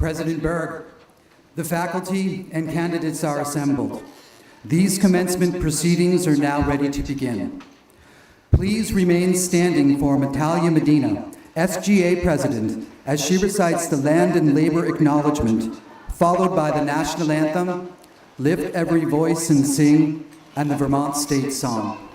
President Berg, the faculty and candidates are assembled. These commencement proceedings are now ready to begin. Please remain standing for Natalia Medina, SGA President, as she recites the Land and Labor Acknowledgement, followed by the National Anthem, Lift Every Voice and Sing, and the Vermont State Song.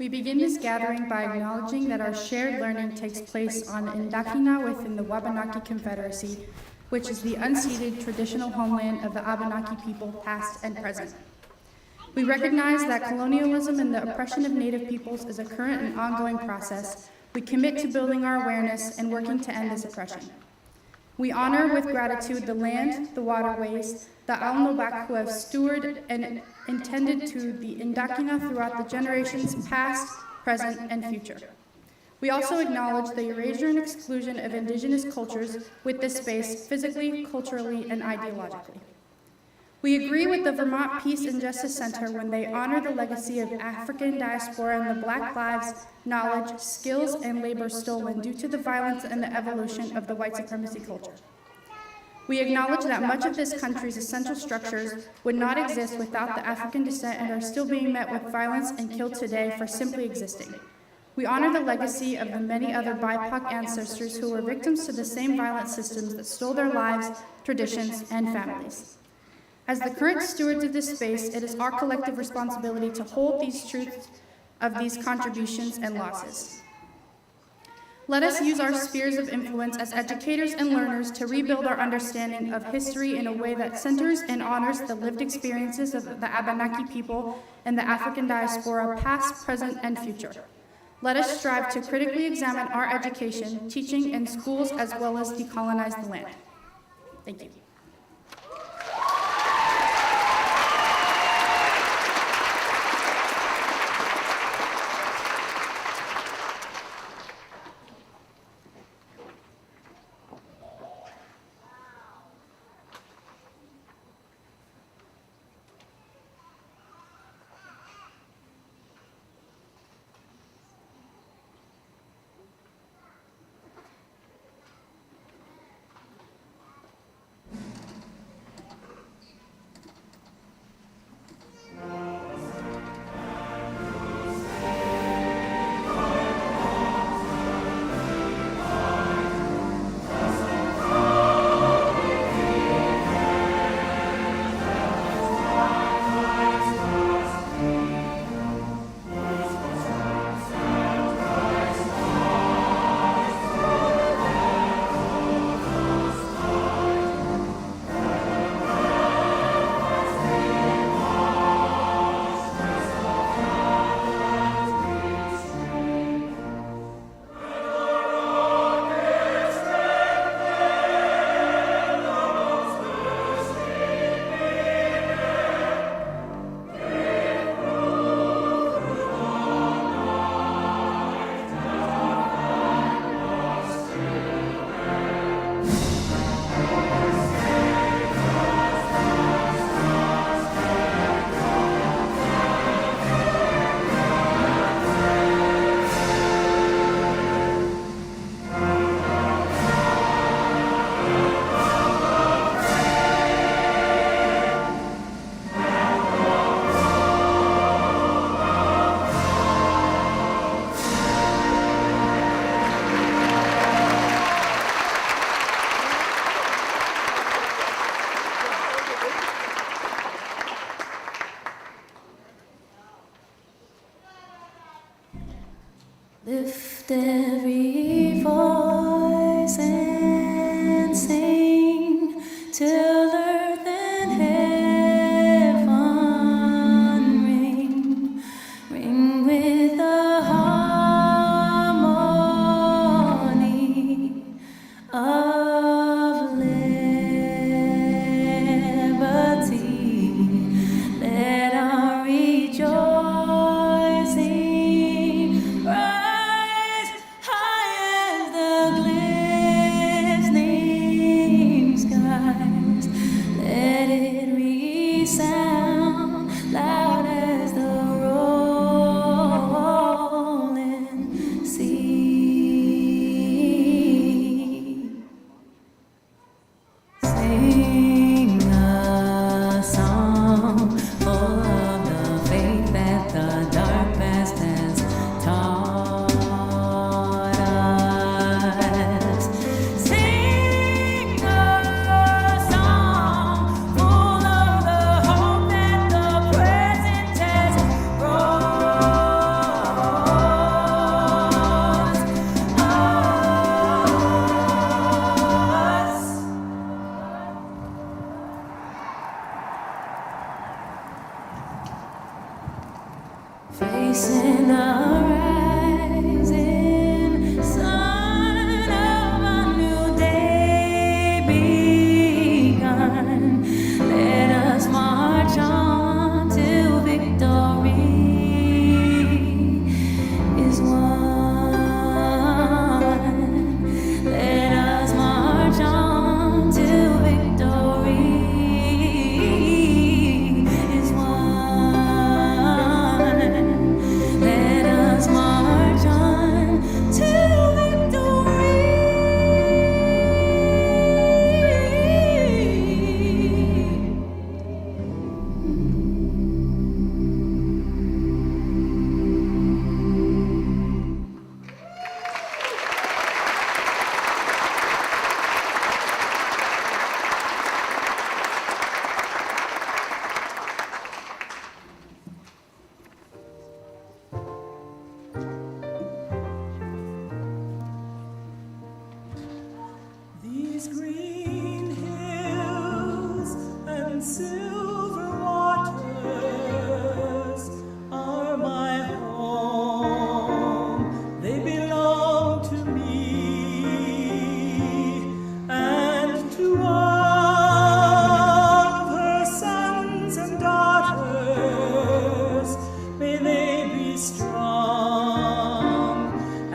We begin this gathering by acknowledging that our shared learning takes place on Indakina within the Wabanaki Confederacy, which is the unceded traditional homeland of the Abenaki people, past and present. We recognize that colonialism and the oppression of Native peoples is a current and ongoing process. We commit to building our awareness and working to end this oppression. We honor with gratitude the land, the waterways, the Aulnobak who have stewarded and intended to the Indakina throughout the generations past, present, and future. We also acknowledge the erasure and exclusion of indigenous cultures with this space physically, culturally, and ideologically. We agree with the Vermont Peace and Justice Center when they honor the legacy of African diaspora and the Black lives, knowledge, skills, and labor stolen due to the violence and the evolution of the white supremacy culture. We acknowledge that much of this country's essential structures would not exist without the African descent and are still being met with violence and killed today for simply existing. We honor the legacy of the many other BIPOC ancestors who were victims to the same violent systems that stole their lives, traditions, and families. As the current stewards of this space, it is our collective responsibility to hold these truths of these contributions and losses. Let us use our spheres of influence as educators and learners to rebuild our understanding of history in a way that centers and honors the lived experiences of the Abenaki people and the African diaspora, past, present, and future. Let us strive to critically examine our education, teaching in schools, as well as decolonize the land. Thank you. Lift every voice and sing till earth and heaven ring, ring with the heart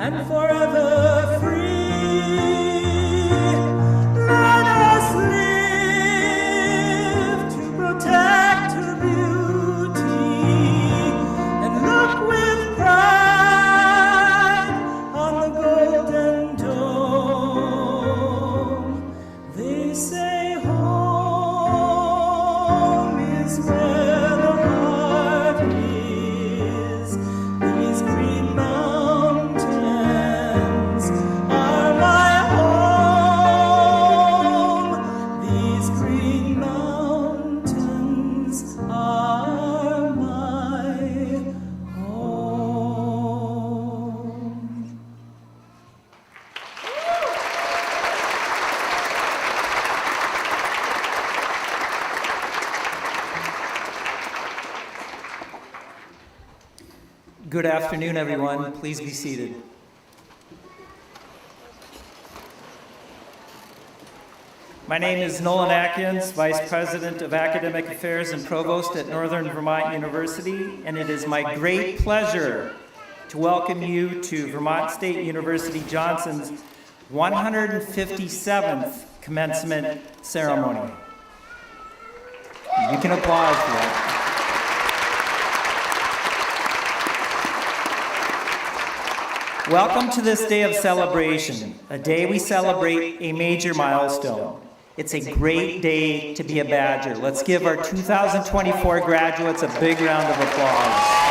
and forever free. Let us live to protect her beauty and look with pride on the golden dome. They say home is where the heart is. These green mountains are my home. These green mountains are my home. Good afternoon, everyone. Please be seated. My name is Nolan Atkins, Vice President of Academic Affairs and Provost at Northern Vermont University, and it is my great pleasure to welcome you to Vermont State University Johnson's 157th commencement ceremony. You can applaud for that. Welcome to this day of celebration, a day we celebrate a major milestone. It's a great day to be a Badger. Let's give our 2024 graduates a big round of applause.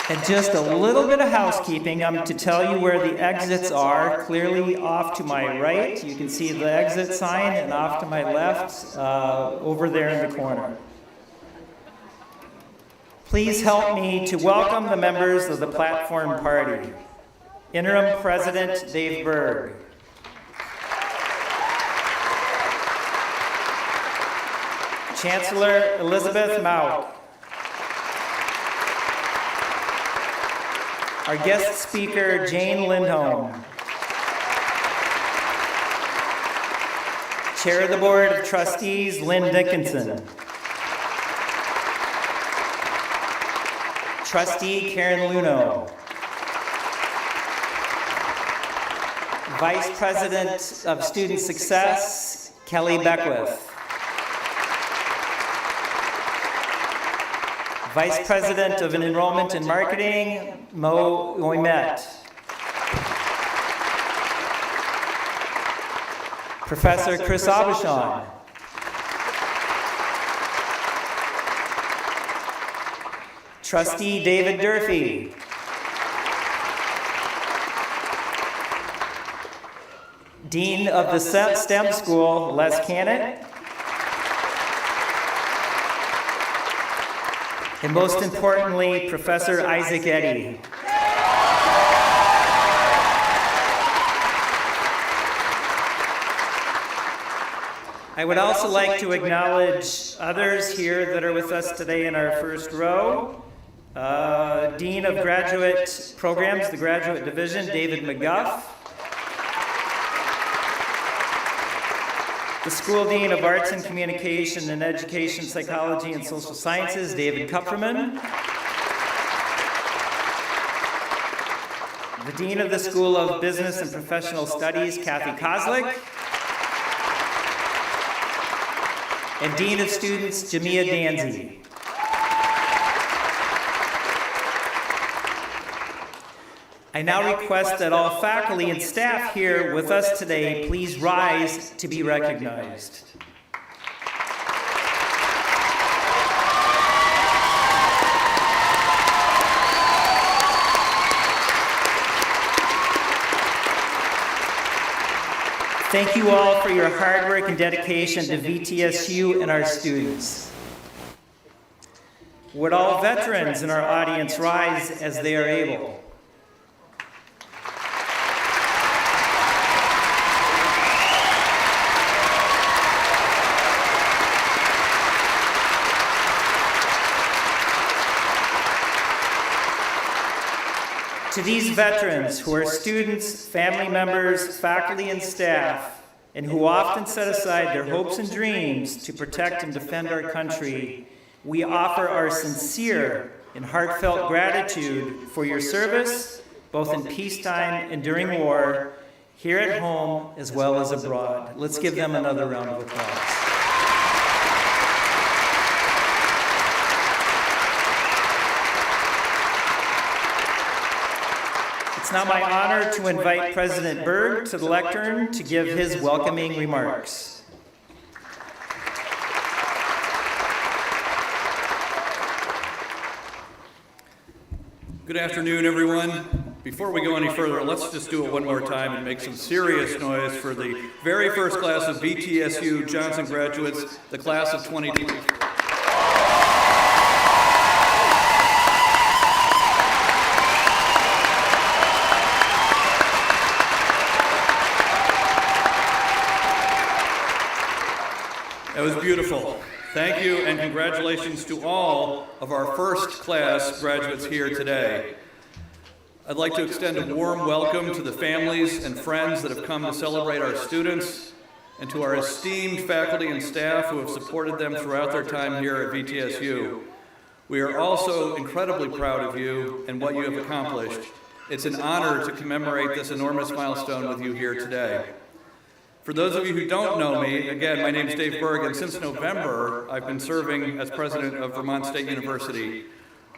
And just a little bit of housekeeping. I'm to tell you where the exits are. Clearly off to my right, you can see the exit sign, and off to my left, over there in the corner. Please help me to welcome the members of the platform party. Interim President Dave Berg. Chancellor Elizabeth Mauk. Our guest speaker, Jane Lindholm. Chair of the Board of Trustees, Lynn Dickinson. Trustee Karen Luno. Vice President of Student Success, Kelly Beckwith. Vice President of Enrollment and Marketing, Mo Oimet. Professor Chris Aubuchon. Trustee David Durfee. Dean of the STEM School, Les Cannett. And most importantly, Professor Isaac Eddy. I would also like to acknowledge others here that are with us today in our first row. Dean of Graduate Programs, the Graduate Division, David McGuff. The School Dean of Arts and Communication and Education, Psychology and Social Sciences, David Kupferman. The Dean of the School of Business and Professional Studies, Kathy Kozlik. And Dean of Students, Jamia Danzy. I now request that all faculty and staff here with us today please rise to be recognized. Thank you all for your hard work and dedication to VTSU and our students. Would all veterans in our audience rise as they are able? To these veterans who are students, family members, faculty, and staff, and who often set aside their hopes and dreams to protect and defend our country, we offer our sincere and heartfelt gratitude for your service, both in peacetime and during war, here at home as well as abroad. Let's give them another round of applause. It's now my honor to invite President Berg to the lectern to give his welcoming remarks. Good afternoon, everyone. Before we go any further, let's just do it one more time and make some serious noise for the very first class of VTSU Johnson graduates, the class of 2020. That was beautiful. Thank you and congratulations to all of our first class graduates here today. I'd like to extend a warm welcome to the families and friends that have come to celebrate our students and to our esteemed faculty and staff who have supported them throughout their time here at VTSU. We are also incredibly proud of you and what you have accomplished. It's an honor to commemorate this enormous milestone with you here today. For those of you who don't know me, again, my name is Dave Berg, and since November, I've been serving as president of Vermont State University.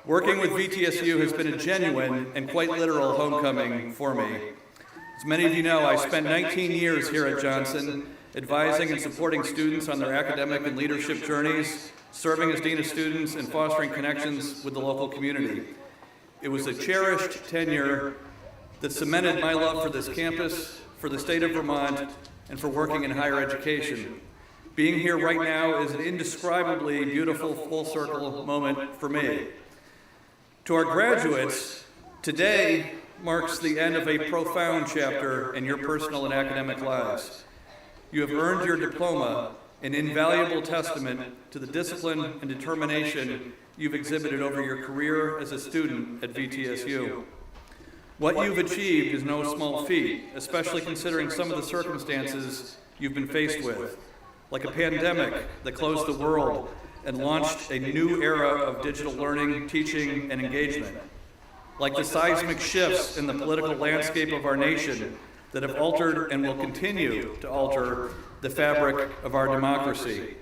Working with VTSU has been a genuine and quite literal homecoming for me. As many of you know, I spent 19 years here at Johnson, advising and supporting students on their academic and leadership journeys, serving as dean of students, and fostering connections with the local community. It was a cherished tenure that cemented my love for this campus, for the state of Vermont, and for working in higher education. Being here right now is an indescribably beautiful full circle moment for me. To our graduates, today marks the end of a profound chapter in your personal and academic lives. You have earned your diploma, an invaluable testament to the discipline and determination you've exhibited over your career as a student at VTSU. What you've achieved is no small feat, especially considering some of the circumstances you've been faced with, like a pandemic that closed the world and launched a new era of digital learning, teaching, and engagement, like the seismic shifts in the political landscape of our nation that have altered and will continue to alter the fabric of our democracy,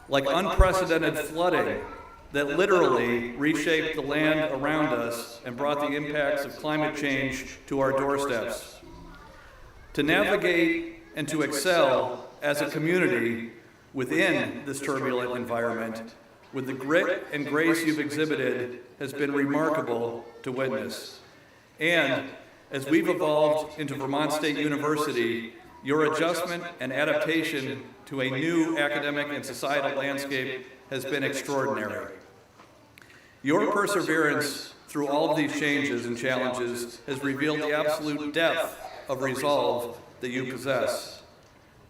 like unprecedented flooding that literally reshaped the land around us and brought the impacts of climate change to our doorsteps. To navigate and to excel as a community within this turbulent environment, with the grit and grace you've exhibited, has been remarkable to witness. And as we've evolved into Vermont State University, your adjustment and adaptation to a new academic and societal landscape has been extraordinary. Your perseverance through all of these changes and challenges has revealed the absolute depth of resolve that you possess.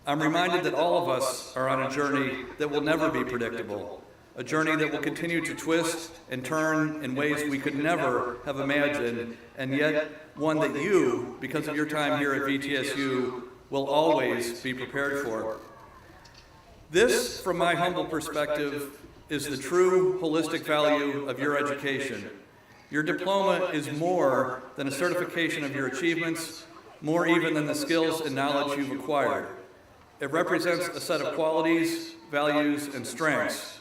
I'm reminded that all of us are on a journey that will never be predictable, a journey that will continue to twist and turn in ways we could never have imagined, and yet one that you, because of your time here at VTSU, will always be prepared for. This, from my humble perspective, is the true holistic value of your education. Your diploma is more than a certification of your achievements, more even than the skills and knowledge you've acquired. It represents a set of qualities, values, and strengths,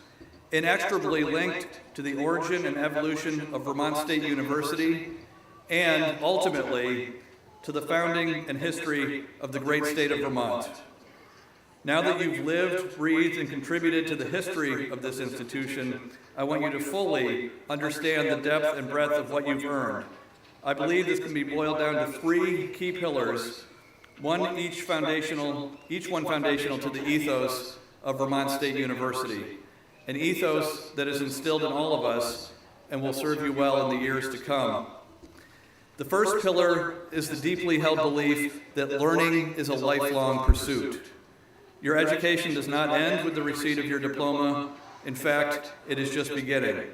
inextricably linked to the origin and evolution of Vermont State University, and ultimately to the founding and history of the great state of Vermont. Now that you've lived, breathed, and contributed to the history of this institution, I want you to fully understand the depth and breadth of what you've earned. I believe this can be boiled down to three key pillars, each one foundational to the ethos of Vermont State University, an ethos that is instilled in all of us and will serve you well in the years to come. The first pillar is the deeply held belief that learning is a lifelong pursuit. Your education does not end with the receipt of your diploma. In fact, it is just beginning.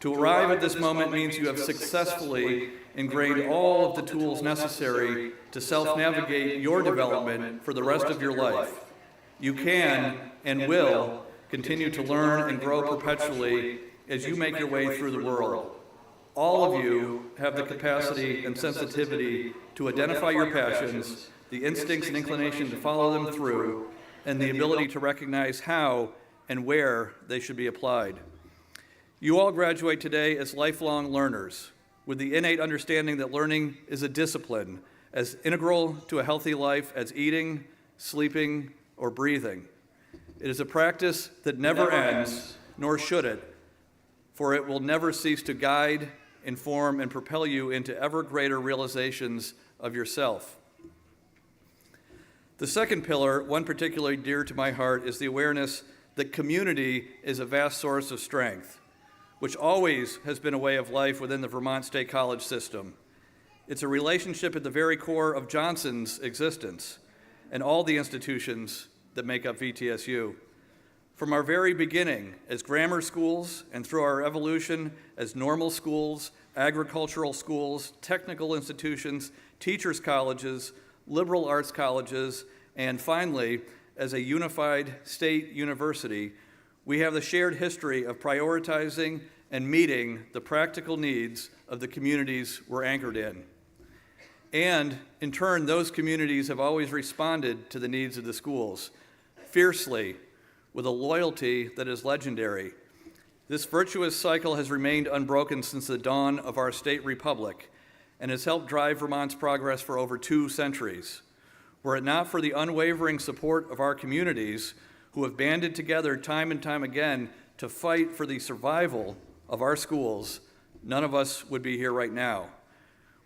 To arrive at this moment means you have successfully ingrained all of the tools necessary to self-navigate your development for the rest of your life. You can and will continue to learn and grow perpetually as you make your way through the world. All of you have the capacity and sensitivity to identify your passions, the instincts and inclination to follow them through, and the ability to recognize how and where they should be applied. You all graduate today as lifelong learners, with the innate understanding that learning is a discipline, as integral to a healthy life as eating, sleeping, or breathing. It is a practice that never ends, nor should it, for it will never cease to guide, inform, and propel you into ever greater realizations of yourself. The second pillar, one particularly dear to my heart, is the awareness that community is a vast source of strength, which always has been a way of life within the Vermont State College system. It's a relationship at the very core of Johnson's existence and all the institutions that make up VTSU. From our very beginning as grammar schools and through our evolution as normal schools, agricultural schools, technical institutions, teachers' colleges, liberal arts colleges, and finally, as a unified state university, we have the shared history of prioritizing and meeting the practical needs of the communities we're anchored in. And in turn, those communities have always responded to the needs of the schools, fiercely, with a loyalty that is legendary. This virtuous cycle has remained unbroken since the dawn of our state republic and has helped drive Vermont's progress for over 2 centuries. Were it not for the unwavering support of our communities, who have banded together time and time again to fight for the survival of our schools, none of us would be here right now.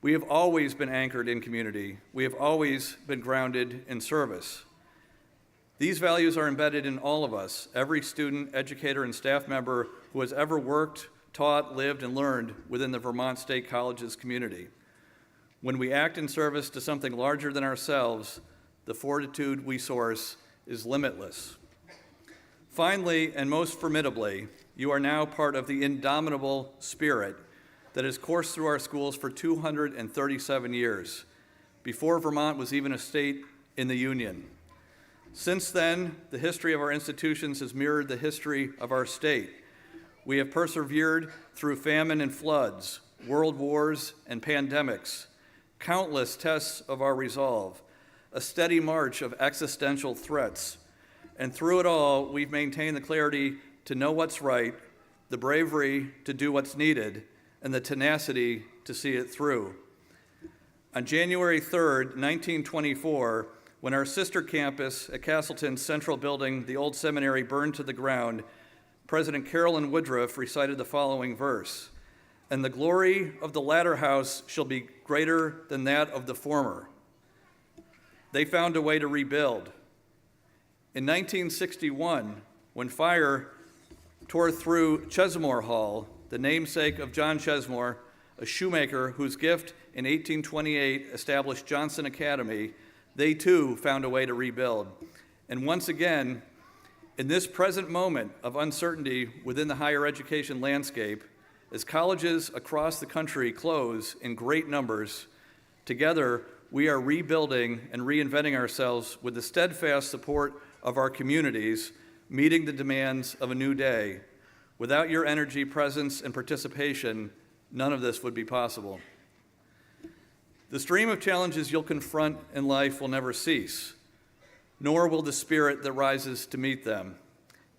We have always been anchored in community. We have always been grounded in service. These values are embedded in all of us, every student, educator, and staff member who has ever worked, taught, lived, and learned within the Vermont State College's community. When we act in service to something larger than ourselves, the fortitude we source is limitless. Finally, and most formidably, you are now part of the indomitable spirit that has coursed through our schools for 237 years, before Vermont was even a state in the Union. Since then, the history of our institutions has mirrored the history of our state. We have persevered through famine and floods, world wars and pandemics, countless tests of our resolve, a steady march of existential threats. And through it all, we've maintained the clarity to know what's right, the bravery to do what's needed, and the tenacity to see it through. On January 3rd, 1924, when our sister campus at Castleton's central building, the old seminary, burned to the ground, President Carolyn Woodruff recited the following verse: "And the glory of the latter house shall be greater than that of the former." They found a way to rebuild. In 1961, when fire tore through Chesmore Hall, the namesake of John Chesmore, a shoemaker whose gift in 1828 established Johnson Academy, they too found a way to rebuild. And once again, in this present moment of uncertainty within the higher education landscape, as colleges across the country close in great numbers, together we are rebuilding and reinventing ourselves with the steadfast support of our communities, meeting the demands of a new day. Without your energy, presence, and participation, none of this would be possible. The stream of challenges you'll confront in life will never cease, nor will the spirit that rises to meet them.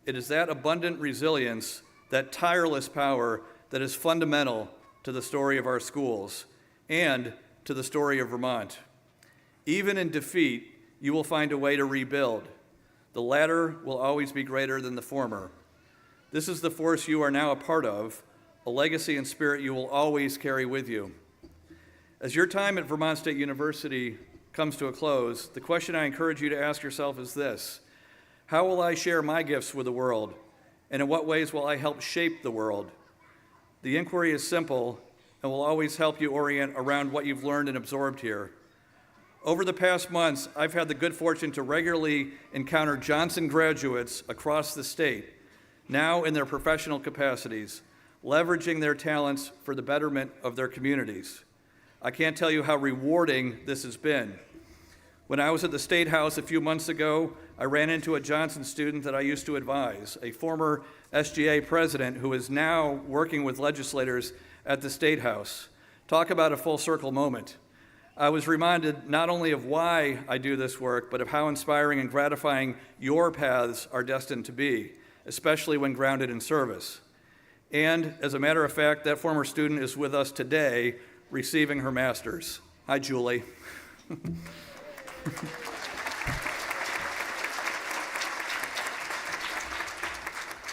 It is that abundant resilience, that tireless power, that is fundamental to the story of our schools and to the story of Vermont. Even in defeat, you will find a way to rebuild. The latter will always be greater than the former. This is the force you are now a part of, a legacy and spirit you will always carry with you. As your time at Vermont State University comes to a close, the question I encourage you to ask yourself is this: how will I share my gifts with the world? And in what ways will I help shape the world? The inquiry is simple and will always help you orient around what you've learned and absorbed here. Over the past months, I've had the good fortune to regularly encounter Johnson graduates across the state, now in their professional capacities. leveraging their talents for the betterment of their communities. I can't tell you how rewarding this has been. When I was at the State House a few months ago, I ran into a Johnson student that I used to advise, a former SGA president who is now working with legislators at the State House. Talk about a full circle moment. I was reminded not only of why I do this work, but of how inspiring and gratifying your paths are destined to be, especially when grounded in service. And as a matter of fact, that former student is with us today, receiving her master's. Hi, Julie.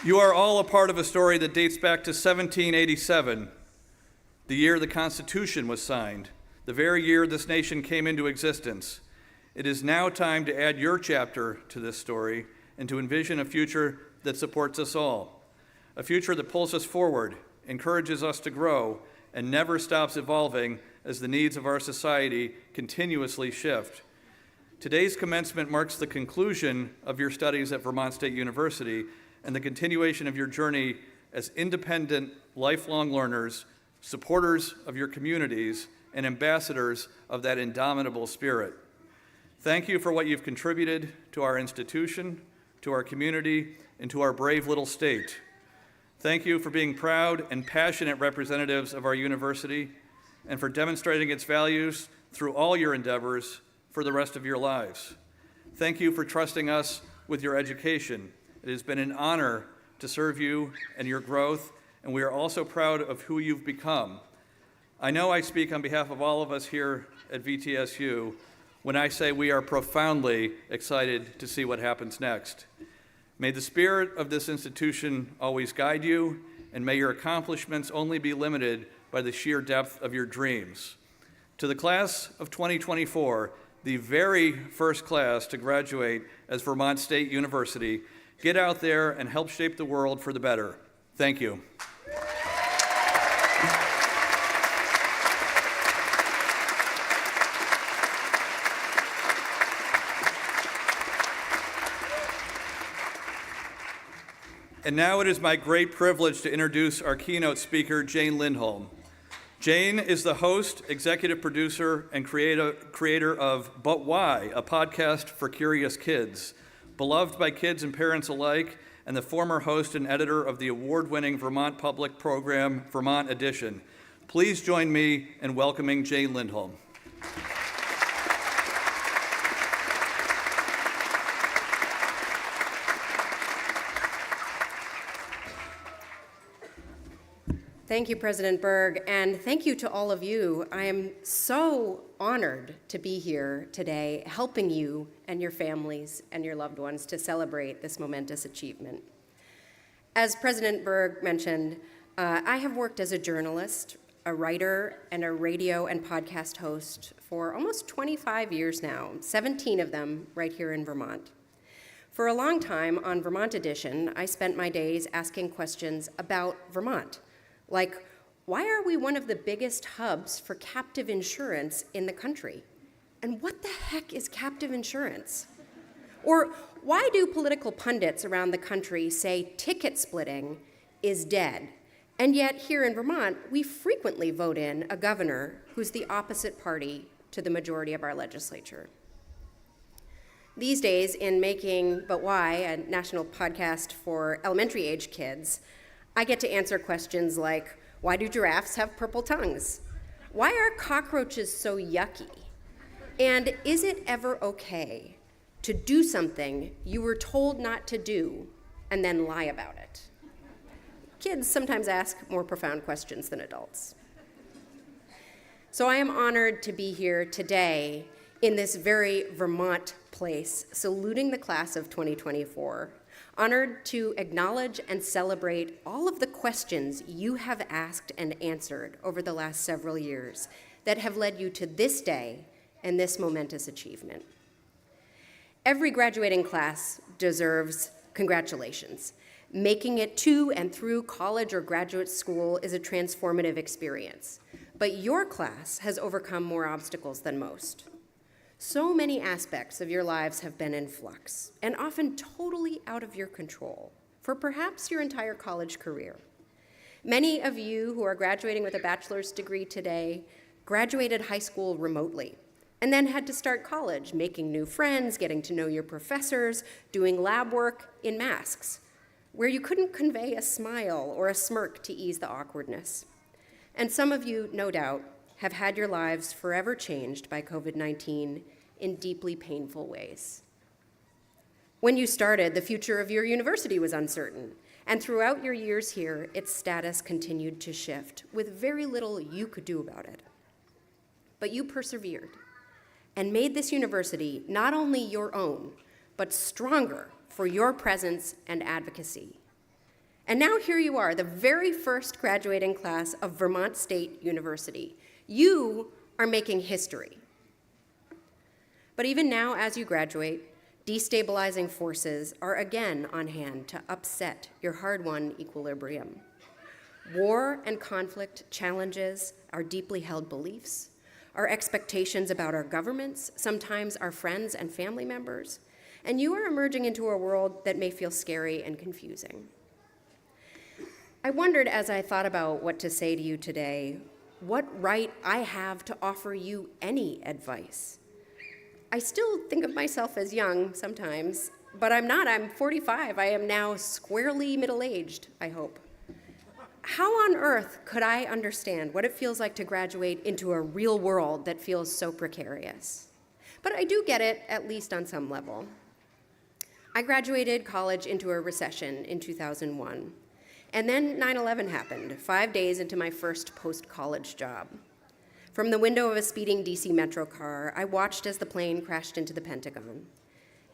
You are all a part of a story that dates back to 1787, the year the Constitution was signed, the very year this nation came into existence. It is now time to add your chapter to this story and to envision a future that supports us all, a future that pulls us forward, encourages us to grow, and never stops evolving as the needs of our society continuously shift. Today's commencement marks the conclusion of your studies at Vermont State University and the continuation of your journey as independent, lifelong learners, supporters of your communities, and ambassadors of that indomitable spirit. Thank you for what you've contributed to our institution, to our community, and to our brave little state. Thank you for being proud and passionate representatives of our university and for demonstrating its values through all your endeavors for the rest of your lives. Thank you for trusting us with your education. It has been an honor to serve you and your growth, and we are also proud of who you've become. I know I speak on behalf of all of us here at VTSU when I say we are profoundly excited to see what happens next. May the spirit of this institution always guide you, and may your accomplishments only be limited by the sheer depth of your dreams. To the class of 2024, the very first class to graduate as Vermont State University, get out there and help shape the world for the better. Thank you. And now it is my great privilege to introduce our keynote speaker, Jane Lindholm. Jane is the host, executive producer, and creator of But Why, a podcast for curious kids, beloved by kids and parents alike, and the former host and editor of the award-winning Vermont public program, Vermont Edition. Please join me in welcoming Jane Lindholm. Thank you, President Berg, and thank you to all of you. I am so honored to be here today, helping you and your families and your loved ones to celebrate this momentous achievement. As President Berg mentioned, I have worked as a journalist, a writer, and a radio and podcast host for almost 25 years now, 17 of them right here in Vermont. For a long time on Vermont Edition, I spent my days asking questions about Vermont. Like, why are we one of the biggest hubs for captive insurance in the country? And what the heck is captive insurance? Or why do political pundits around the country say ticket splitting is dead? And yet here in Vermont, we frequently vote in a governor who's the opposite party to the majority of our legislature. These days, in making But Why, a national podcast for elementary age kids, I get to answer questions like, why do giraffes have purple tongues? Why are cockroaches so yucky? And is it ever okay to do something you were told not to do and then lie about it? Kids sometimes ask more profound questions than adults. So I am honored to be here today in this very Vermont place, saluting the class of 2024, honored to acknowledge and celebrate all of the questions you have asked and answered over the last several years that have led you to this day and this momentous achievement. Every graduating class deserves congratulations. Making it to and through college or graduate school is a transformative experience, but your class has overcome more obstacles than most. So many aspects of your lives have been in flux, and often totally out of your control, for perhaps your entire college career. Many of you who are graduating with a bachelor's degree today graduated high school remotely and then had to start college, making new friends, getting to know your professors, doing lab work in masks, where you couldn't convey a smile or a smirk to ease the awkwardness. And some of you, no doubt, have had your lives forever changed by COVID-19 in deeply painful ways. When you started, the future of your university was uncertain, and throughout your years here, its status continued to shift, with very little you could do about it. But you persevered and made this university not only your own, but stronger for your presence and advocacy. And now here you are, the very first graduating class of Vermont State University. You are making history. But even now, as you graduate, destabilizing forces are again on hand to upset your hard-won equilibrium. War and conflict challenges our deeply held beliefs, our expectations about our governments, sometimes our friends and family members, and you are emerging into a world that may feel scary and confusing. I wondered as I thought about what to say to you today, what right I have to offer you any advice. I still think of myself as young sometimes, but I'm not. I'm 45. I am now squarely middle-aged, I hope. How on earth could I understand what it feels like to graduate into a real world that feels so precarious? But I do get it, at least on some level. I graduated college into a recession in 2001, and then 9/11 happened, 5 days into my first post-college job. From the window of a speeding DC Metro car, I watched as the plane crashed into the Pentagon.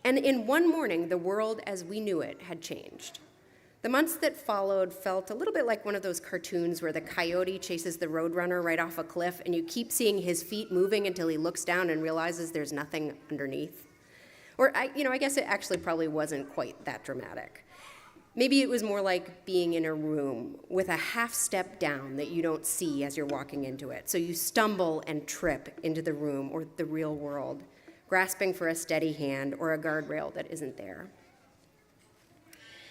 And in one morning, the world as we knew it had changed. The months that followed felt a little bit like one of those cartoons where the coyote chases the roadrunner right off a cliff and you keep seeing his feet moving until he looks down and realizes there's nothing underneath. Or, I guess it actually probably wasn't quite that dramatic. Maybe it was more like being in a room with a half step down that you don't see as you're walking into it. So you stumble and trip into the room or the real world, grasping for a steady hand or a guardrail that isn't there.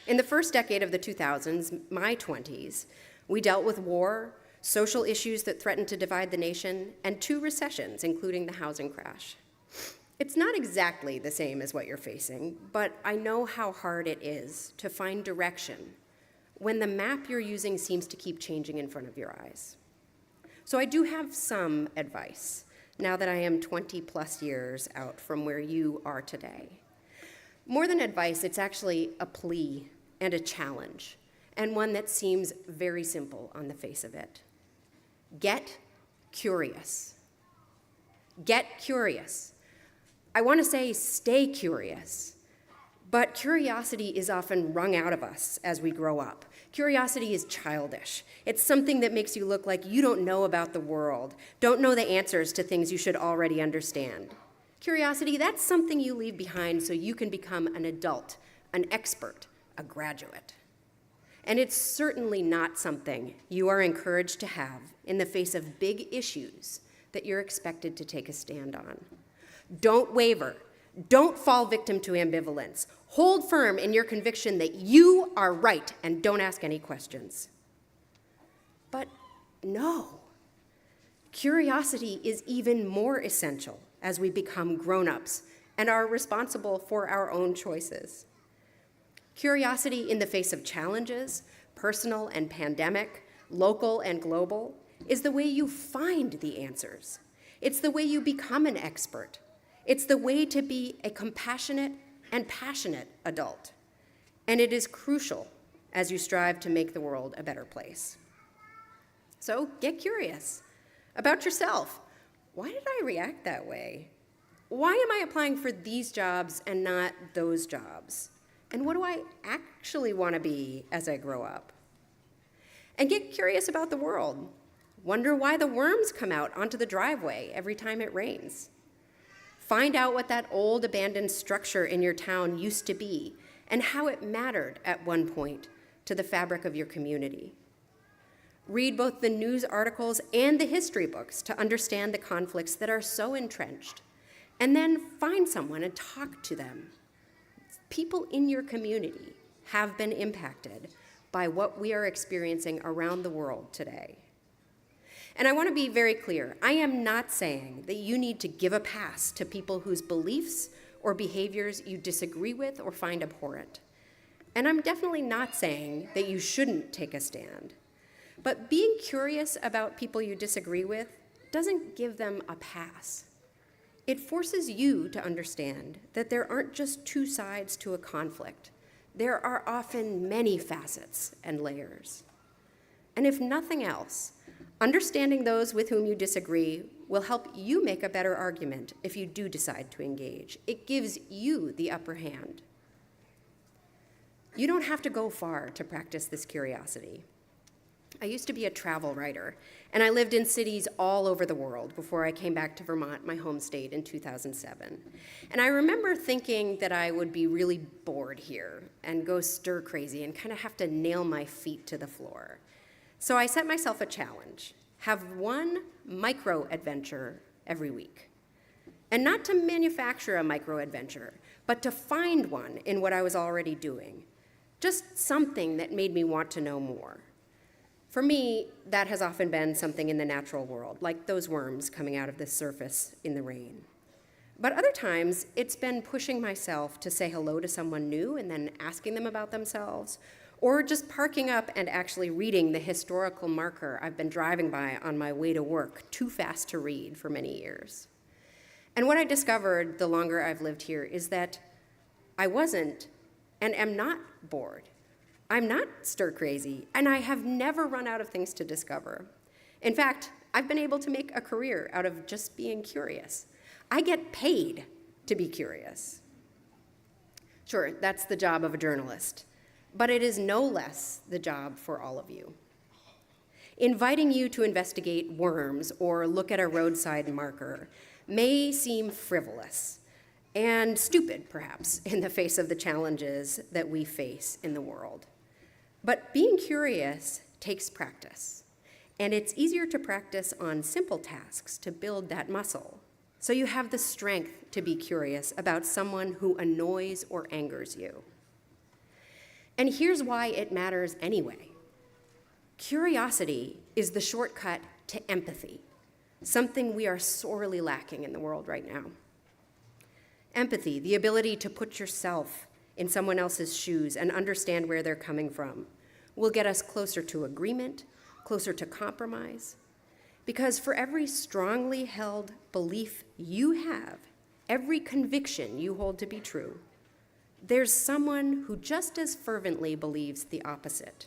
In the first decade of the 2000s, my 20s, we dealt with war, social issues that threatened to divide the nation, and 2 recessions, including the housing crash. It's not exactly the same as what you're facing, but I know how hard it is to find direction when the map you're using seems to keep changing in front of your eyes. So I do have some advice now that I am 20 plus years out from where you are today. More than advice, it's actually a plea and a challenge, and one that seems very simple on the face of it. Get curious. Get curious. I want to say stay curious, but curiosity is often wrung out of us as we grow up. Curiosity is childish. It's something that makes you look like you don't know about the world, don't know the answers to things you should already understand. Curiosity, that's something you leave behind so you can become an adult, an expert, a graduate. And it's certainly not something you are encouraged to have in the face of big issues that you're expected to take a stand on. Don't waver. Don't fall victim to ambivalence. Hold firm in your conviction that you are right and don't ask any questions. But no, curiosity is even more essential as we become grown-ups and are responsible for our own choices. Curiosity in the face of challenges, personal and pandemic, local and global, is the way you find the answers. It's the way you become an expert. It's the way to be a compassionate and passionate adult. And it is crucial as you strive to make the world a better place. So get curious about yourself. Why did I react that way? Why am I applying for these jobs and not those jobs? And what do I actually want to be as I grow up? And get curious about the world. Wonder why the worms come out onto the driveway every time it rains. Find out what that old abandoned structure in your town used to be and how it mattered at one point to the fabric of your community. Read both the news articles and the history books to understand the conflicts that are so entrenched. And then find someone and talk to them. People in your community have been impacted by what we are experiencing around the world today. And I want to be very clear. I am not saying that you need to give a pass to people whose beliefs or behaviors you disagree with or find abhorrent. And I'm definitely not saying that you shouldn't take a stand. But being curious about people you disagree with doesn't give them a pass. It forces you to understand that there aren't just two sides to a conflict. There are often many facets and layers. And if nothing else, understanding those with whom you disagree will help you make a better argument if you do decide to engage. It gives you the upper hand. You don't have to go far to practice this curiosity. I used to be a travel writer, and I lived in cities all over the world before I came back to Vermont, my home state, in 2007. And I remember thinking that I would be really bored here and go stir crazy and kind of have to nail my feet to the floor. So I set myself a challenge: have one micro-adventure every week. And not to manufacture a micro-adventure, but to find one in what I was already doing. Just something that made me want to know more. For me, that has often been something in the natural world, like those worms coming out of the surface in the rain. But other times, it's been pushing myself to say hello to someone new and then asking them about themselves, or just parking up and actually reading the historical marker I've been driving by on my way to work, too fast to read for many years. And what I discovered the longer I've lived here is that I wasn't and am not bored. I'm not stir crazy, and I have never run out of things to discover. In fact, I've been able to make a career out of just being curious. I get paid to be curious. Sure, that's the job of a journalist, but it is no less the job for all of you. Inviting you to investigate worms or look at a roadside marker may seem frivolous and stupid, perhaps, in the face of the challenges that we face in the world. But being curious takes practice, and it's easier to practice on simple tasks to build that muscle, so you have the strength to be curious about someone who annoys or angers you. And here's why it matters anyway. Curiosity is the shortcut to empathy, something we are sorely lacking in the world right now. Empathy, the ability to put yourself in someone else's shoes and understand where they're coming from, will get us closer to agreement, closer to compromise. Because for every strongly held belief you have, every conviction you hold to be true, there's someone who just as fervently believes the opposite.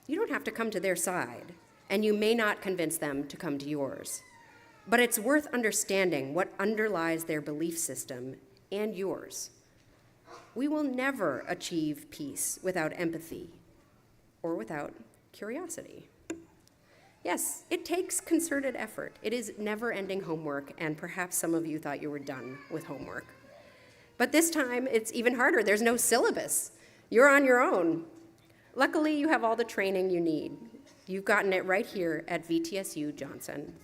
You don't have to come to their side, and you may not convince them to come to yours. But it's worth understanding what underlies their belief system and yours. We will never achieve peace without empathy or without curiosity. Yes, it takes concerted effort. It is never-ending homework, and perhaps some of you thought you were done with homework. But this time, it's even harder. There's no syllabus. You're on your own. Luckily, you have all the training you need. You've gotten it right here at VTSU Johnson.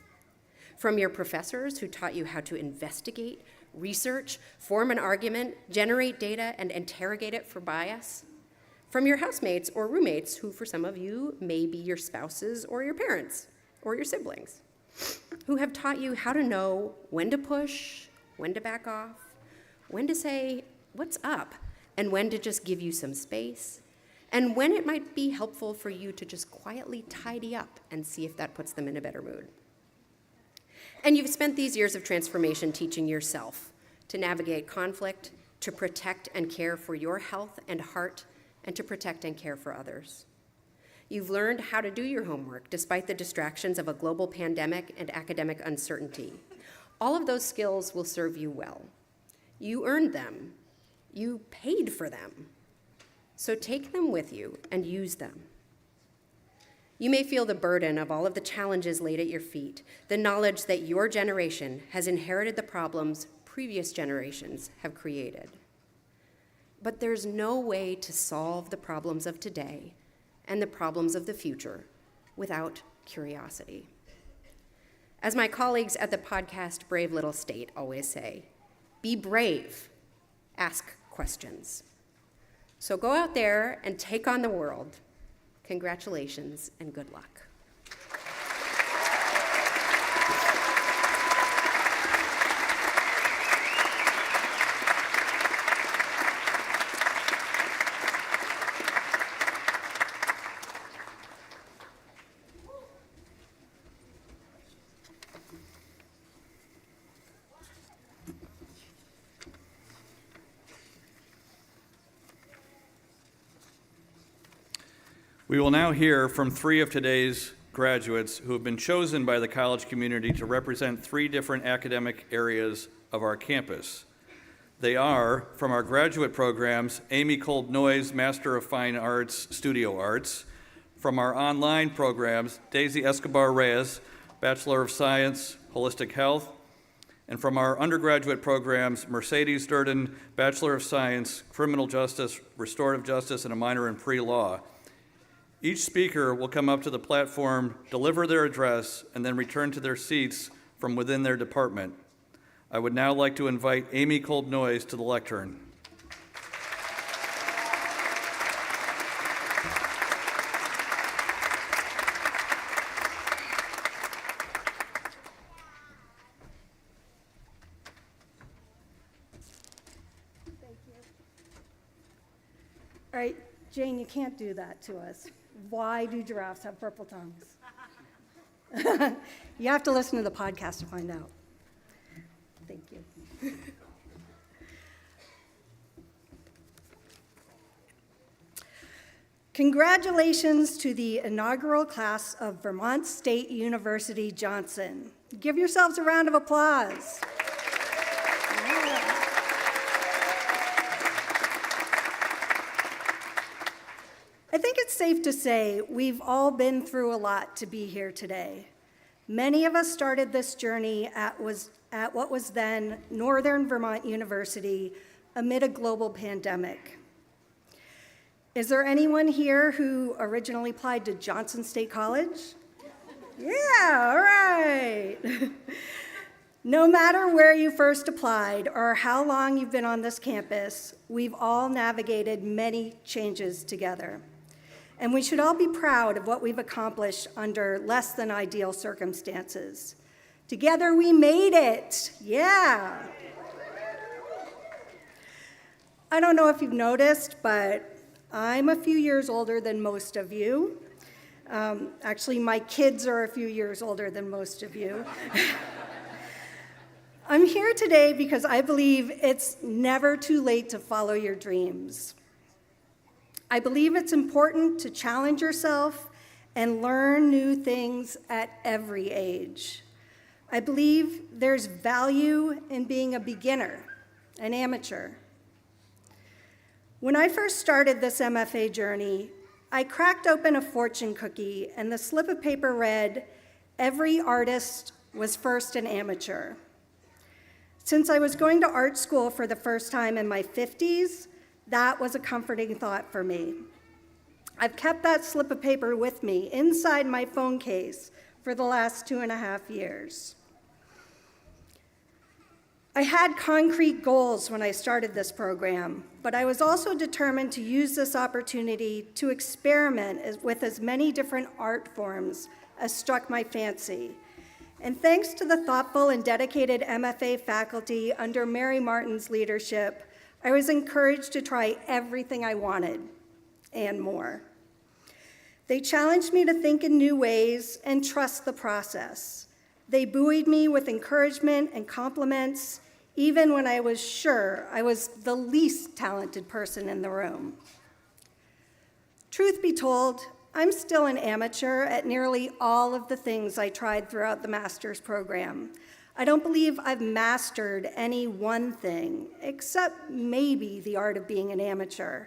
From your professors who taught you how to investigate, research, form an argument, generate data, and interrogate it for bias. From your housemates or roommates, who for some of you may be your spouses or your parents or your siblings, who have taught you how to know when to push, when to back off, when to say, "What's up?" and when to just give you some space, and when it might be helpful for you to just quietly tidy up and see if that puts them in a better mood. And you've spent these years of transformation teaching yourself to navigate conflict, to protect and care for your health and heart, and to protect and care for others. You've learned how to do your homework despite the distractions of a global pandemic and academic uncertainty. All of those skills will serve you well. You earned them. You paid for them. So take them with you and use them. You may feel the burden of all of the challenges laid at your feet, the knowledge that your generation has inherited the problems previous generations have created. But there's no way to solve the problems of today and the problems of the future without curiosity. As my colleagues at the podcast Brave Little State always say, be brave, ask questions. So go out there and take on the world Congratulations and good luck. We will now hear from 3 of today's graduates who have been chosen by the college community to represent 3 different academic areas of our campus. They are, from our graduate programs, Amy Kolb-Noyes, Master of Fine Arts, Studio Arts. From our online programs, Daisy Escobar-Reyes, Bachelor of Science, Holistic Health. And from our undergraduate programs, Mercedes Durden, Bachelor of Science, Criminal Justice, Restorative Justice, and a minor in pre-law. Each speaker will come up to the platform, deliver their address, and then return to their seats from within their department. I would now like to invite Amy Kolb-Noyes to the lectern. All right, Jane, you can't do that to us. Why do giraffes have purple tongues? You have to listen to the podcast to find out. Thank you. Congratulations to the inaugural class of Vermont State University Johnson. Give yourselves a round of applause. I think it's safe to say we've all been through a lot to be here today. Many of us started this journey at what was then Northern Vermont University amid a global pandemic. Is there anyone here who originally applied to Johnson State College? Yeah, all right. No matter where you first applied or how long you've been on this campus, we've all navigated many changes together. And we should all be proud of what we've accomplished under less than ideal circumstances. Together we made it, yeah. I don't know if you've noticed, but I'm a few years older than most of you. Actually, my kids are a few years older than most of you. I'm here today because I believe it's never too late to follow your dreams. I believe it's important to challenge yourself and learn new things at every age. I believe there's value in being a beginner, an amateur. When I first started this MFA journey, I cracked open a fortune cookie and the slip of paper read, "Every artist was first an amateur." Since I was going to art school for the first time in my 50s, that was a comforting thought for me. I've kept that slip of paper with me inside my phone case for the last 2.5 years. I had concrete goals when I started this program, but I was also determined to use this opportunity to experiment with as many different art forms as struck my fancy. And thanks to the thoughtful and dedicated MFA faculty under Mary Martin's leadership, I was encouraged to try everything I wanted and more. They challenged me to think in new ways and trust the process. They buoyed me with encouragement and compliments, even when I was sure I was the least talented person in the room. Truth be told, I'm still an amateur at nearly all of the things I tried throughout the master's program. I don't believe I've mastered any one thing, except maybe the art of being an amateur.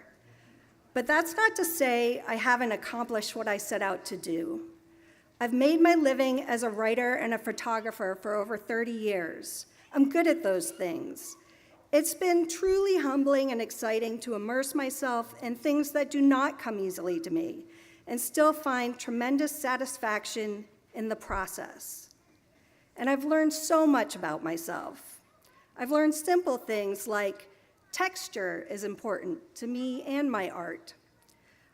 But that's not to say I haven't accomplished what I set out to do. I've made my living as a writer and a photographer for over 30 years. I'm good at those things. It's been truly humbling and exciting to immerse myself in things that do not come easily to me, and still find tremendous satisfaction in the process. And I've learned so much about myself. I've learned simple things like texture is important to me and my art.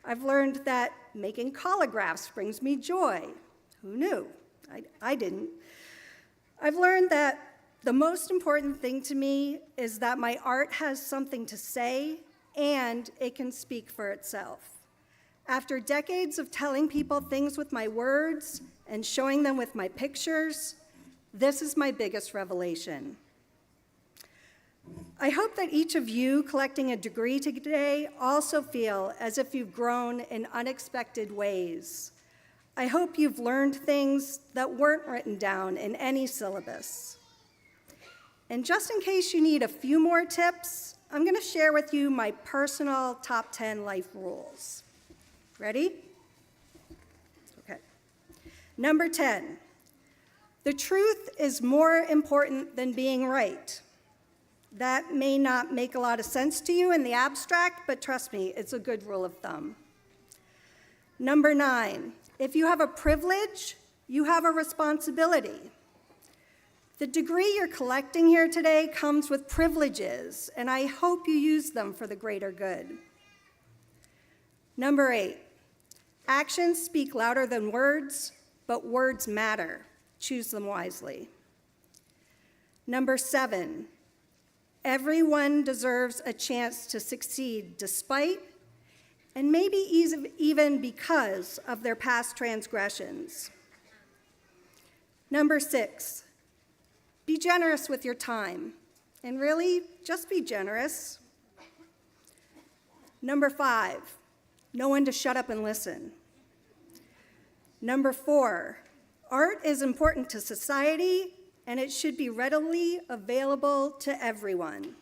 I've learned that making collagraphs brings me joy. Who knew? I didn't. I've learned that the most important thing to me is that my art has something to say and it can speak for itself. After decades of telling people things with my words and showing them with my pictures, this is my biggest revelation. I hope that each of you collecting a degree today also feel as if you've grown in unexpected ways. I hope you've learned things that weren't written down in any syllabus. And just in case you need a few more tips, I'm going to share with you my personal top 10 life rules. Ready? Okay. Number 10, the truth is more important than being right. That may not make a lot of sense to you in the abstract, but trust me, it's a good rule of thumb. Number 9, if you have a privilege, you have a responsibility. The degree you're collecting here today comes with privileges, and I hope you use them for the greater good. Number 8, actions speak louder than words, but words matter. Choose them wisely. Number 7, everyone deserves a chance to succeed despite, and maybe even because of their past transgressions. Number 6, be generous with your time, and really, just be generous. Number 5, know when to shut up and listen. Number 4, art is important to society, and it should be readily available to everyone.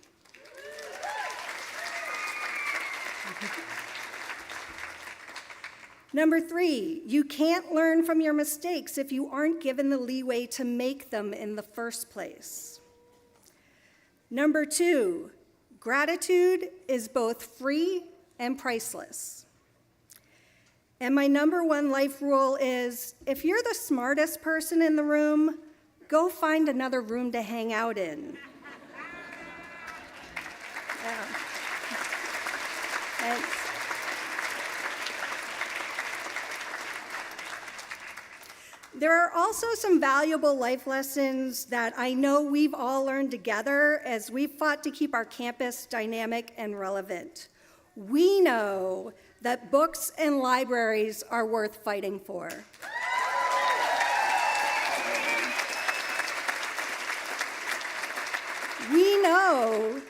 Number 3, you can't learn from your mistakes if you aren't given the leeway to make them in the first place. Number 2, gratitude is both free and priceless. And my number 1 life rule is, if you're the smartest person in the room, go find another room to hang out in. Yeah. Thanks. There are also some valuable life lessons that I know we've all learned together as we've fought to keep our campus dynamic and relevant. We know that books and libraries are worth fighting for. We know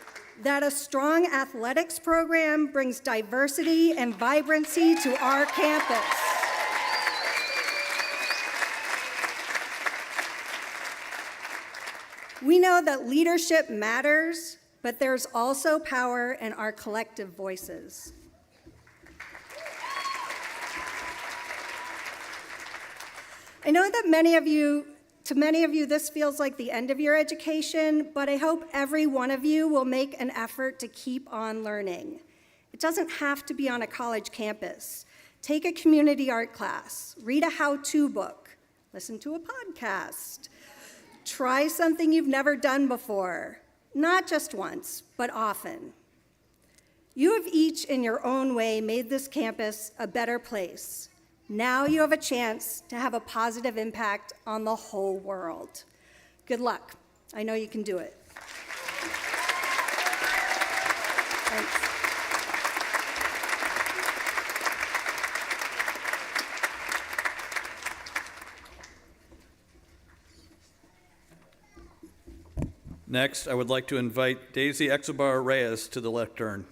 that a strong athletics program brings diversity and vibrancy to our campus. We know that leadership matters, but there's also power in our collective voices. I know that to many of you, this feels like the end of your education, but I hope every one of you will make an effort to keep on learning. It doesn't have to be on a college campus. Take a community art class, read a how-to book, listen to a podcast, try something you've never done before, not just once, but often. You have each in your own way made this campus a better place. Now you have a chance to have a positive impact on the whole world. Good luck. I know you can do it. Thanks. Next, I would like to invite Daisy Exobar Reyes to the lectern.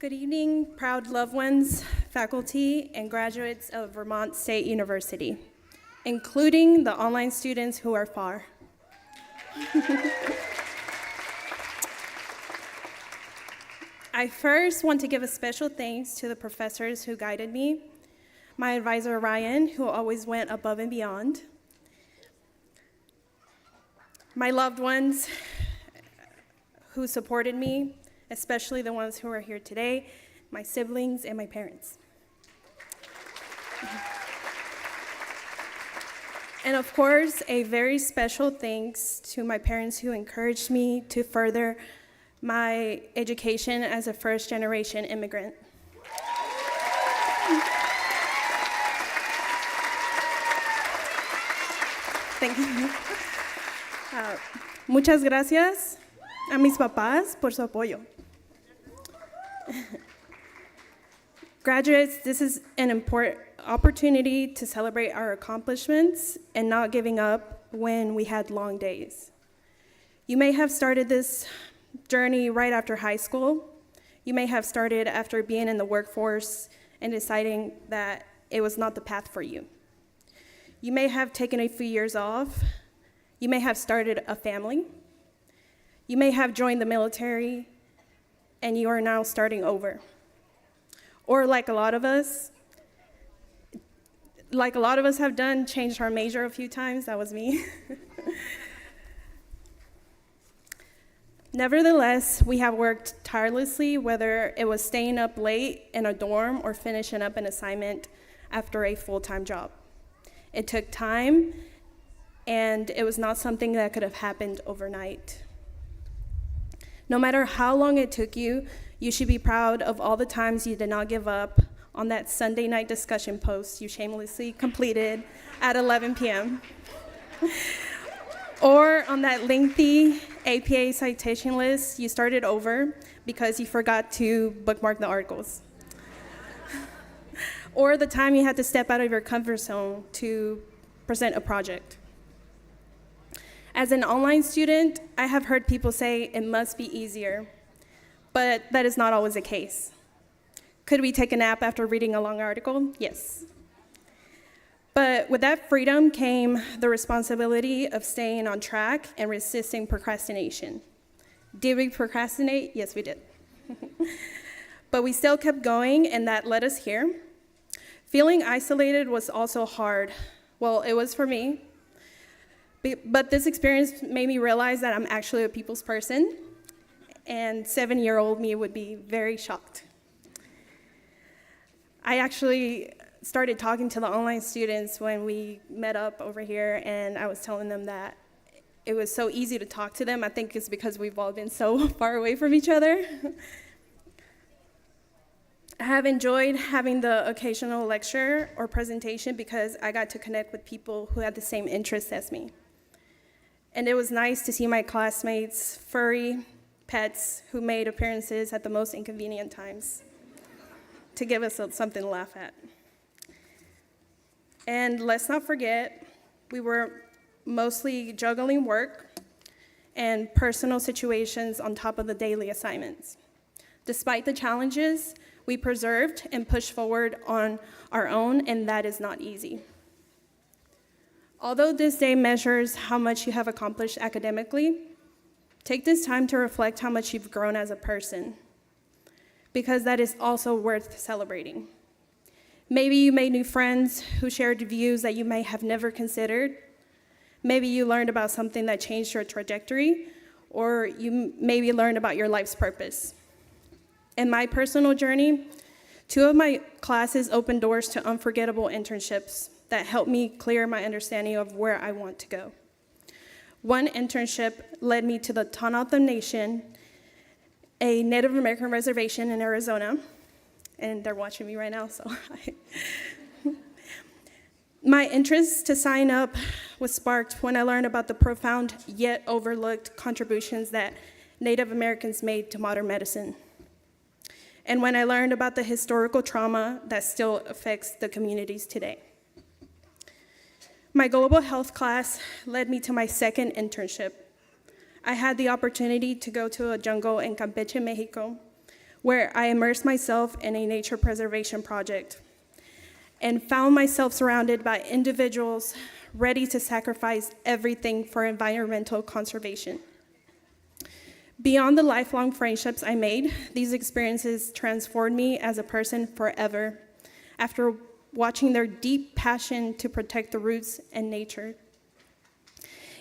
Good evening, proud loved ones, faculty, and graduates of Vermont State University, including the online students who are far. I first want to give a special thanks to the professors who guided me, my advisor Ryan, who always went above and beyond, my loved ones who supported me, especially the ones who are here today, my siblings and my parents. And of course, a very special thanks to my parents who encouraged me to further my education as a first-generation immigrant. Thank you. Muchas gracias a mis papás por su apoyo. Graduates, this is an important opportunity to celebrate our accomplishments and not giving up when we had long days. You may have started this journey right after high school. You may have started after being in the workforce and deciding that it was not the path for you. You may have taken a few years off. You may have started a family. You may have joined the military, and you are now starting over. Or like a lot of us have done, changed our major a few times. That was me. Nevertheless, we have worked tirelessly, whether it was staying up late in a dorm or finishing up an assignment after a full-time job. It took time, and it was not something that could have happened overnight. No matter how long it took you, you should be proud of all the times you did not give up on that Sunday night discussion post you shamelessly completed at 11 p.m. Or on that lengthy APA citation list you started over because you forgot to bookmark the articles. Or the time you had to step out of your comfort zone to present a project. As an online student, I have heard people say it must be easier, but that is not always the case. Could we take a nap after reading a long article? Yes. But with that freedom came the responsibility of staying on track and resisting procrastination. Did we procrastinate? Yes, we did. But we still kept going, and that led us here. Feeling isolated was also hard. Well, it was for me. But this experience made me realize that I'm actually a people's person, and 7-year-old me would be very shocked. I actually started talking to the online students when we met up over here, and I was telling them that it was so easy to talk to them. I think it's because we've all been so far away from each other. I have enjoyed having the occasional lecture or presentation because I got to connect with people who had the same interests as me. And it was nice to see my classmates, furry pets, who made appearances at the most inconvenient times to give us something to laugh at. And let's not forget, we were mostly juggling work and personal situations on top of the daily assignments. Despite the challenges, we persevered and pushed forward on our own, and that is not easy. Although this day measures how much you have accomplished academically, take this time to reflect how much you've grown as a person, because that is also worth celebrating. Maybe you made new friends who shared views that you may have never considered. Maybe you learned about something that changed your trajectory, or you maybe learned about your life's purpose. In my personal journey, 2 of my classes opened doors to unforgettable internships that helped me clear my understanding of where I want to go. One internship led me to the Tohono Nation, a Native American reservation in Arizona, and they're watching me right now, so my interest to sign up was sparked when I learned about the profound yet overlooked contributions that Native Americans made to modern medicine. And when I learned about the historical trauma that still affects the communities today. My global health class led me to my second internship. I had the opportunity to go to a jungle in Campeche, Mexico, where I immersed myself in a nature preservation project and found myself surrounded by individuals ready to sacrifice everything for environmental conservation. Beyond the lifelong friendships I made, these experiences transformed me as a person forever after watching their deep passion to protect the roots and nature.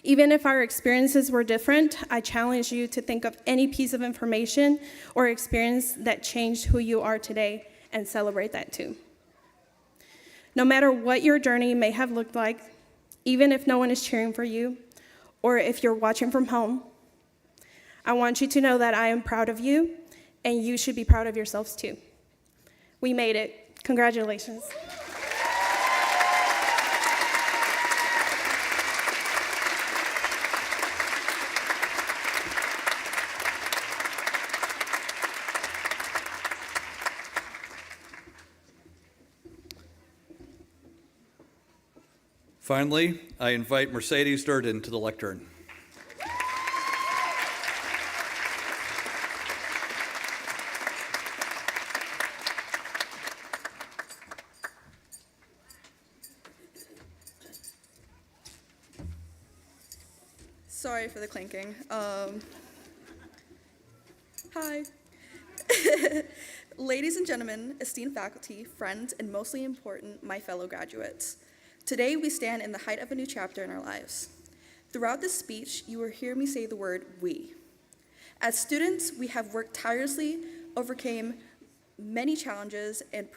Even if our experiences were different, I challenge you to think of any piece of information or experience that changed who you are today and celebrate that too. No matter what your journey may have looked like, even if no one is cheering for you, or if you're watching from home, I want you to know that I am proud of you, and you should be proud of yourselves too. We made it. Congratulations. Finally, I invite Mercedes Durden to the lectern. Sorry for the clinking. Hi. Ladies and gentlemen, esteemed faculty, friends, and mostly important, my fellow graduates. Today we stand in the height of a new chapter in our lives. Throughout this speech, you will hear me say the word we. As students, we have worked tirelessly, overcame many challenges, and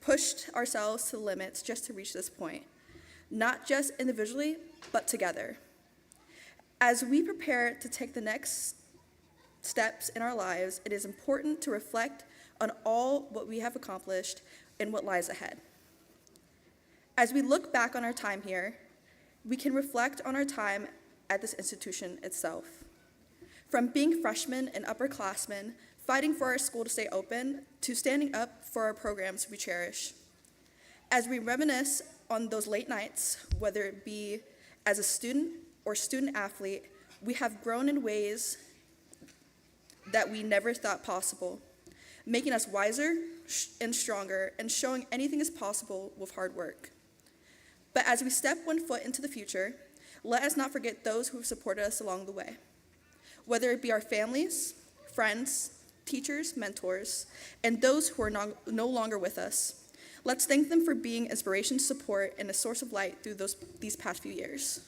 pushed ourselves to the limits just to reach this point, not just individually, but together. As we prepare to take the next steps in our lives, it is important to reflect on all what we have accomplished and what lies ahead. As we look back on our time here, we can reflect on our time at this institution itself. From being freshmen and upperclassmen, fighting for our school to stay open, to standing up for our programs we cherish. As we reminisce on those late nights, whether it be as a student or student athlete, we have grown in ways that we never thought possible, making us wiser and stronger and showing anything is possible with hard work. But as we step one foot into the future, let us not forget those who have supported us along the way, whether it be our families, friends, teachers, mentors, and those who are no longer with us. Let's thank them for being inspiration, support, and a source of light through these past few years.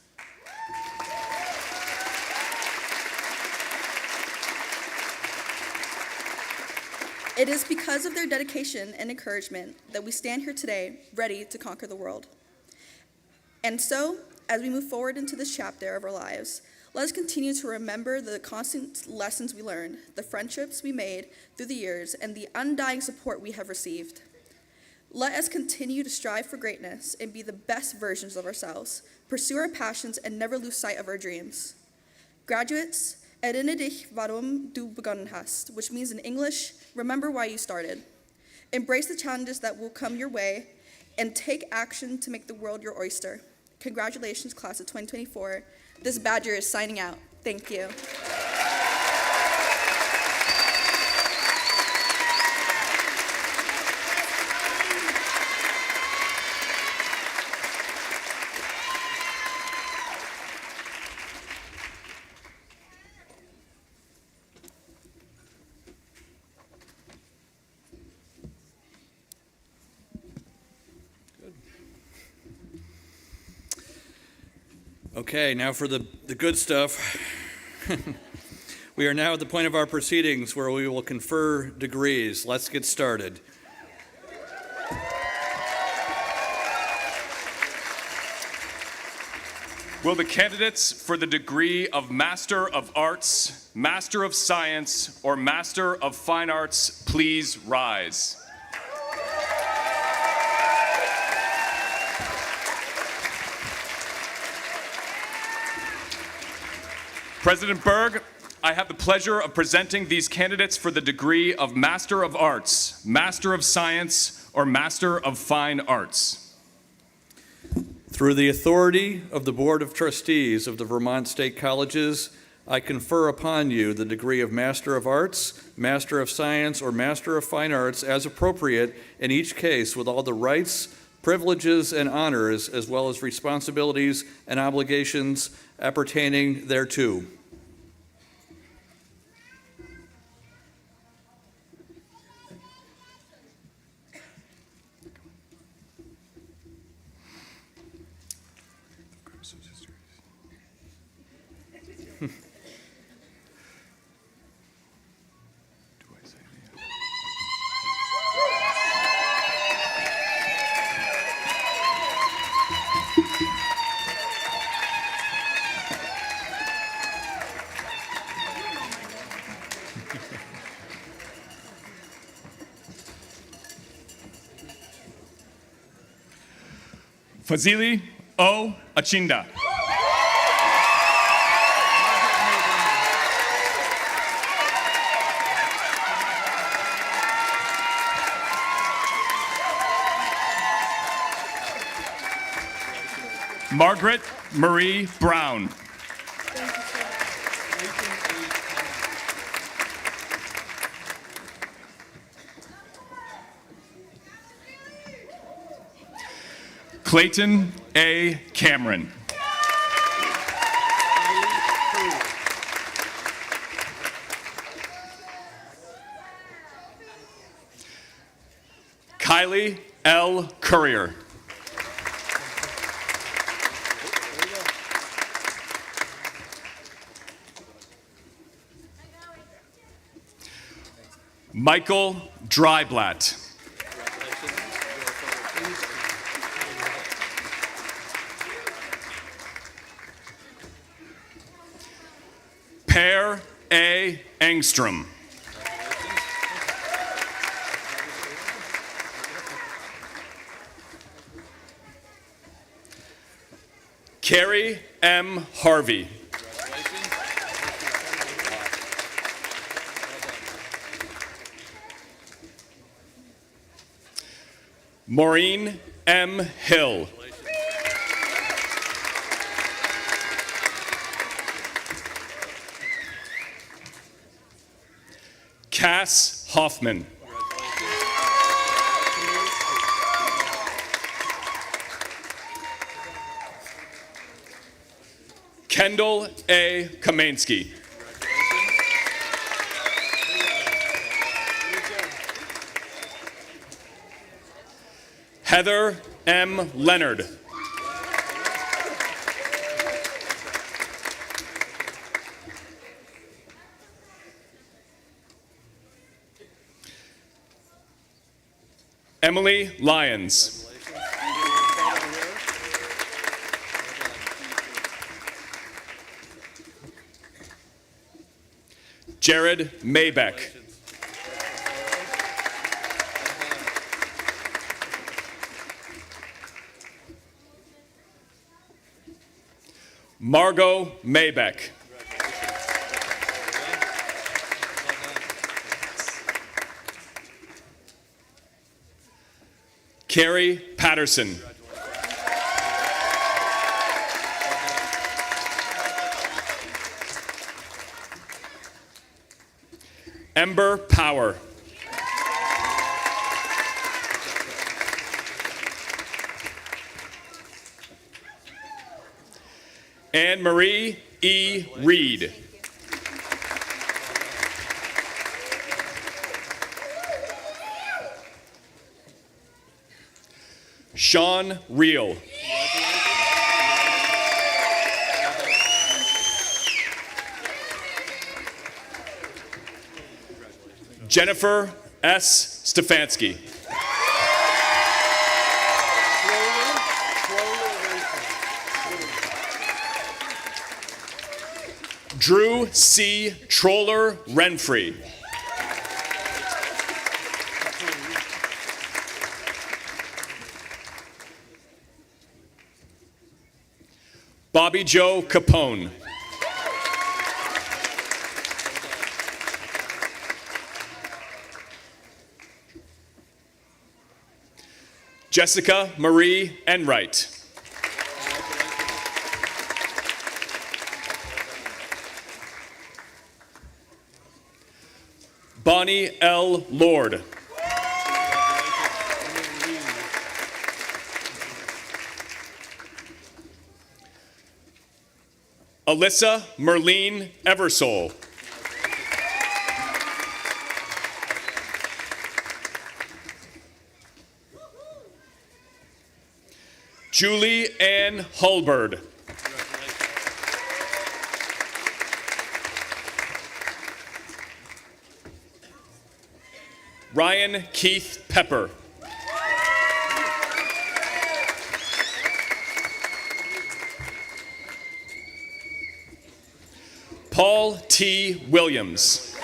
It is because of their dedication and encouragement that we stand here today, ready to conquer the world. And so, as we move forward into this chapter of our lives, let us continue to remember the constant lessons we learned, the friendships we made through the years, and the undying support we have received. Let us continue to strive for greatness and be the best versions of ourselves, pursue our passions, and never lose sight of our dreams. Graduates, erinnere dich, warum du begonnen hast, which means in English, remember why you started. Embrace the challenges that will come your way, and take action to make the world your oyster. Congratulations, class of 2024. This Badger is signing out. Thank you. Okay, now for the good stuff. We are now at the point of our proceedings where we will confer degrees. Let's get started. Will the candidates for the degree of Master of Arts, Master of Science, or Master of Fine Arts please rise? President Berg, I have the pleasure of presenting these candidates for the degree of Master of Arts, Master of Science, or Master of Fine Arts. Through the authority of the Board of Trustees of the Vermont State Colleges, I confer upon you the degree of Master of Arts, Master of Science, or Master of Fine Arts as appropriate in each case, with all the rights, privileges, and honors, as well as responsibilities and obligations appertaining thereto. Fazili O. Achinda. Margaret Marie Brown. Clayton A. Cameron. Kylie L. Courier. Michael Dryblatt. Per A. Engstrom. Carrie M. Harvey. Maureen M. Hill. Cass Hoffman. Kendall A. Kamansky. Heather M. Leonard. Emily Lyons. Jared Maybeck. Margot Maybeck. Carrie Patterson. Ember Power. Anne Marie E. Reed. Sean Reel. Jennifer S. Stefanski. Drew C. Troller Renfrey. Bobby Joe Capone. Jessica Marie Enright. Bonnie L. Lord. Alyssa Merlene Eversole. Julie Ann Hulberd. Ryan Keith Pepper. Paul T. Williams.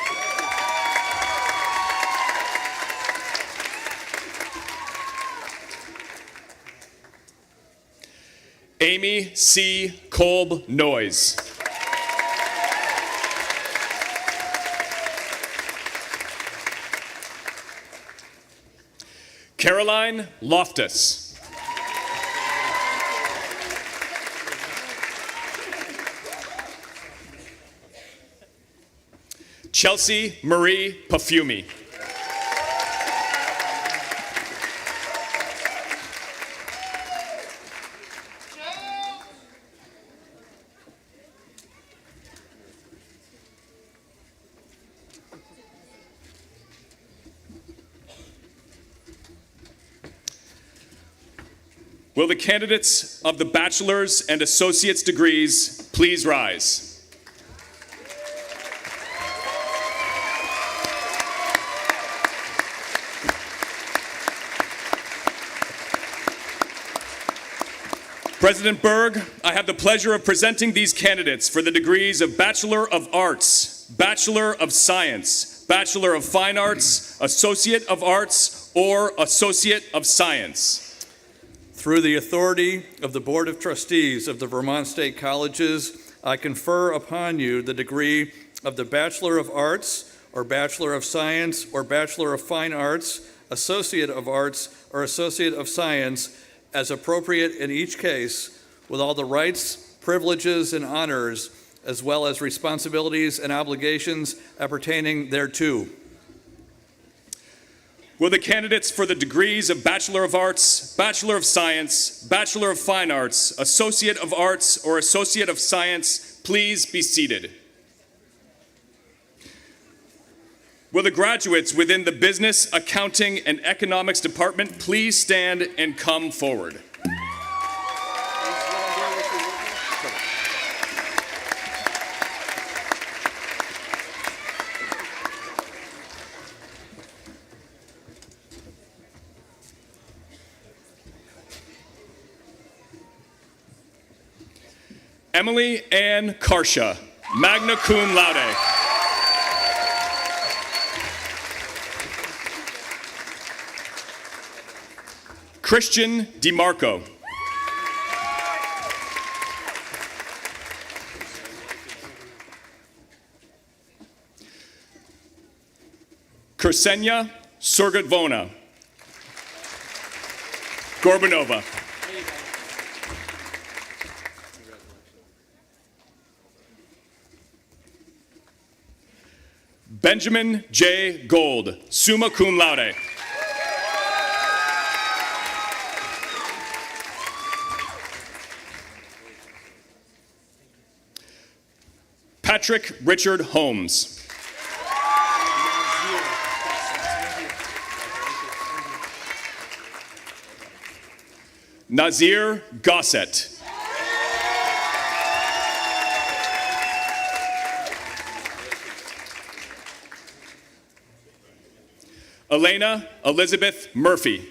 Amy C. Kolb Noyes. Caroline Loftus. Chelsea Marie Perfumi. Will the candidates of the bachelor's and associate's degrees please rise? President Berg, I have the pleasure of presenting these candidates for the degrees of Bachelor of Arts, Bachelor of Science, Bachelor of Fine Arts, Associate of Arts, or Associate of Science. Through the authority of the Board of Trustees of the Vermont State Colleges, I confer upon you the degree of the Bachelor of Arts, or Bachelor of Science, or Bachelor of Fine Arts, Associate of Arts, or Associate of Science, as appropriate in each case, with all the rights, privileges, and honors, as well as responsibilities and obligations appertaining thereto. Will the candidates for the degrees of Bachelor of Arts, Bachelor of Science, Bachelor of Fine Arts, Associate of Arts, or Associate of Science please be seated? Will the graduates within the Business, Accounting, and Economics Department please stand and come forward? Emily Ann Karsha, magna cum laude. Christian DeMarco. Ksenia Surgatvona. Gorbanova. Benjamin J. Gold, summa cum laude. Patrick Richard Holmes. Nazir Gossett. Elena Elizabeth Murphy.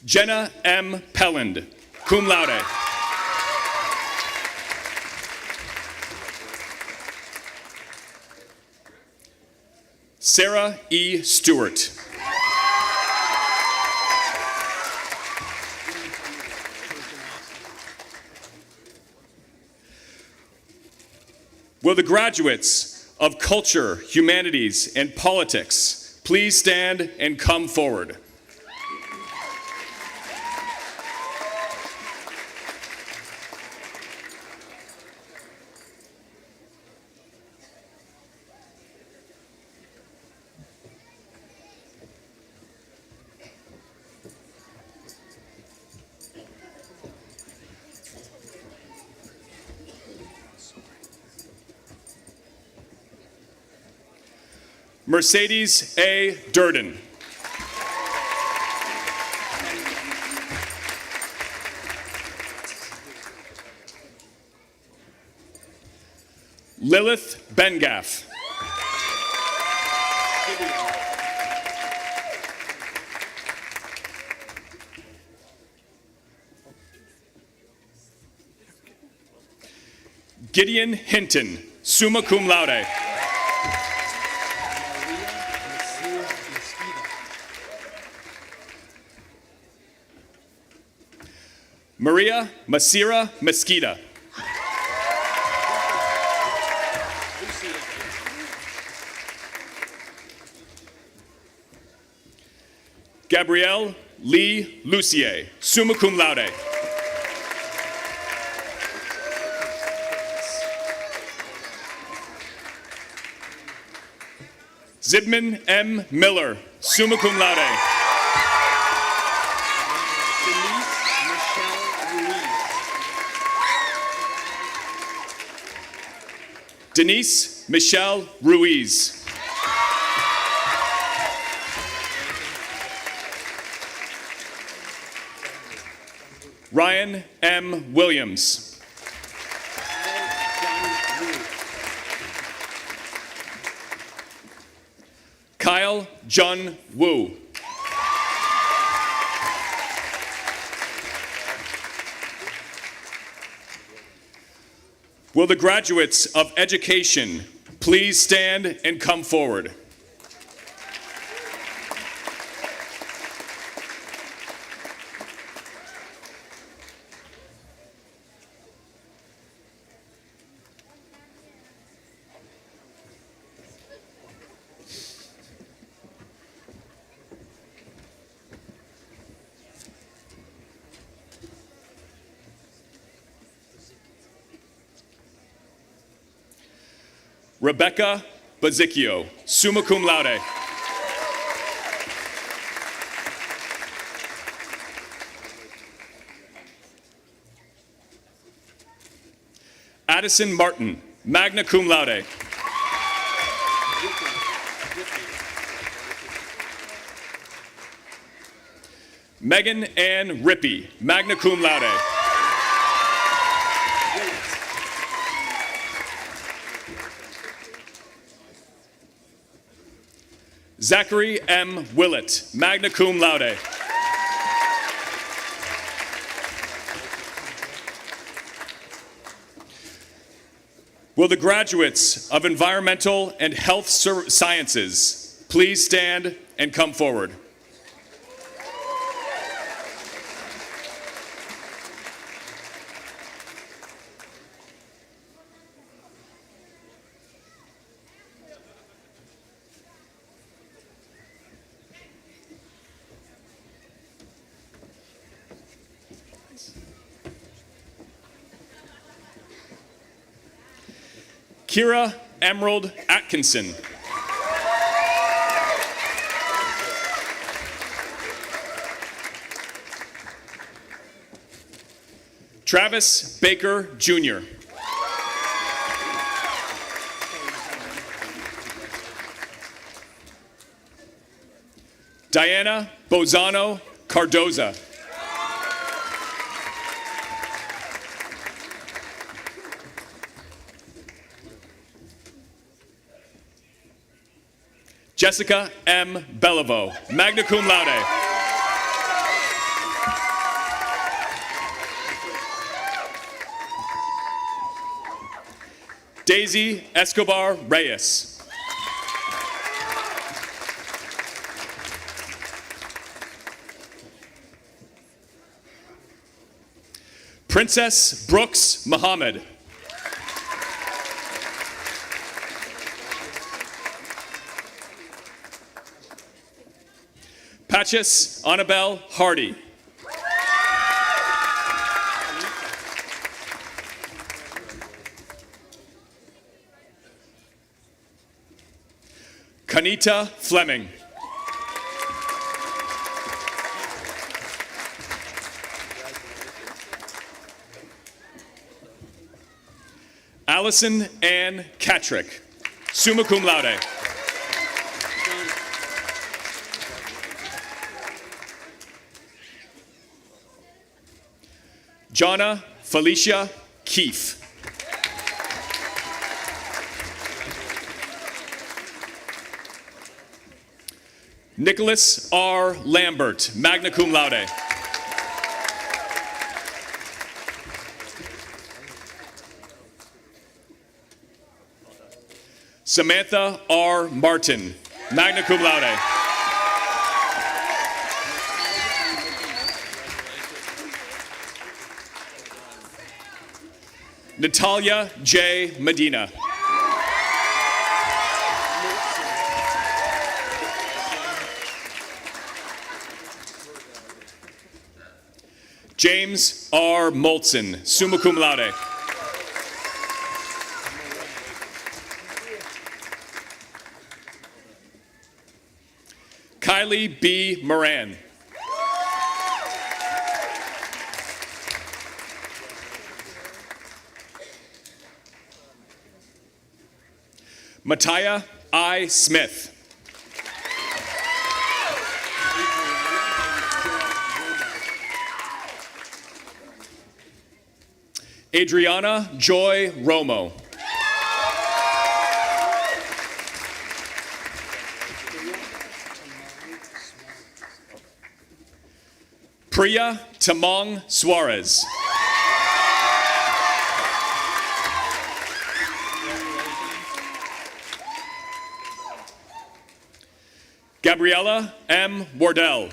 Jenna M. Pelland, cum laude. Sarah E. Stewart. Will the graduates of Culture, Humanities, and Politics please stand and come forward? Mercedes A. Durden. Lilith Bengaff. Gideon Hinton, summa cum laude. Maria Masira Mesquita. Gabrielle Lee Lucier, summa cum laude. Zibman M. Miller, summa cum laude. Denise Michelle Ruiz. Ryan M. Williams. Kyle Jun Wu. Will the graduates of education please stand and come forward? Rebecca Bazicchio, summa cum laude. Addison Martin, magna cum laude. Megan Ann Rippey, magna cum laude. Zachary M. Willett, magna cum laude. Will the graduates of Environmental and Health Sciences please stand and come forward? Kira Emerald Atkinson. Travis Baker Jr. Diana Bozano Cardoza. Jessica M. Beliveau, magna cum laude. Daisy Escobar Reyes. Princess Brooks Muhammad. Patches Annabelle Hardy. Kanita Fleming. Allison Ann Catrick, summa cum laude. Jonna Felicia Keefe. Nicholas R. Lambert, magna cum laude. Samantha R. Martin, magna cum laude. Natalia J. Medina. James R. Moltzen, summa cum laude. Kylie B. Moran. Mattia I. Smith. Adriana Joy Romo. Priya Tamong Suarez. Gabriella M. Wardwell.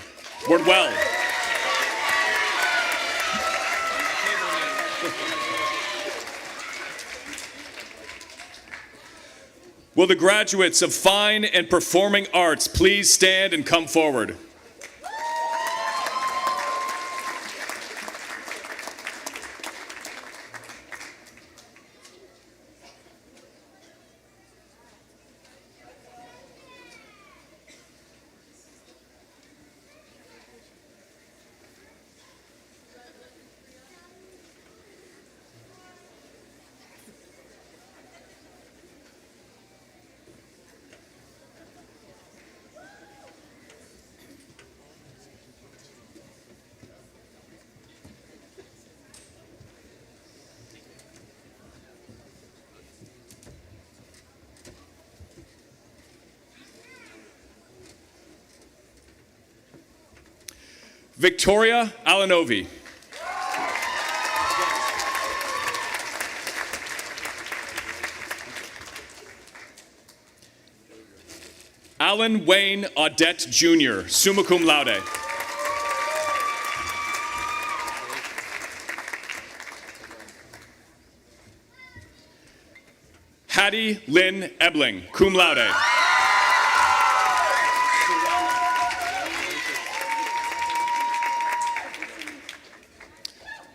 Will the graduates of Fine and Performing Arts please stand and come forward? Victoria Alanovi. Alan Wayne Audette Jr., summa cum laude. Hattie Lynn Ebling, cum laude.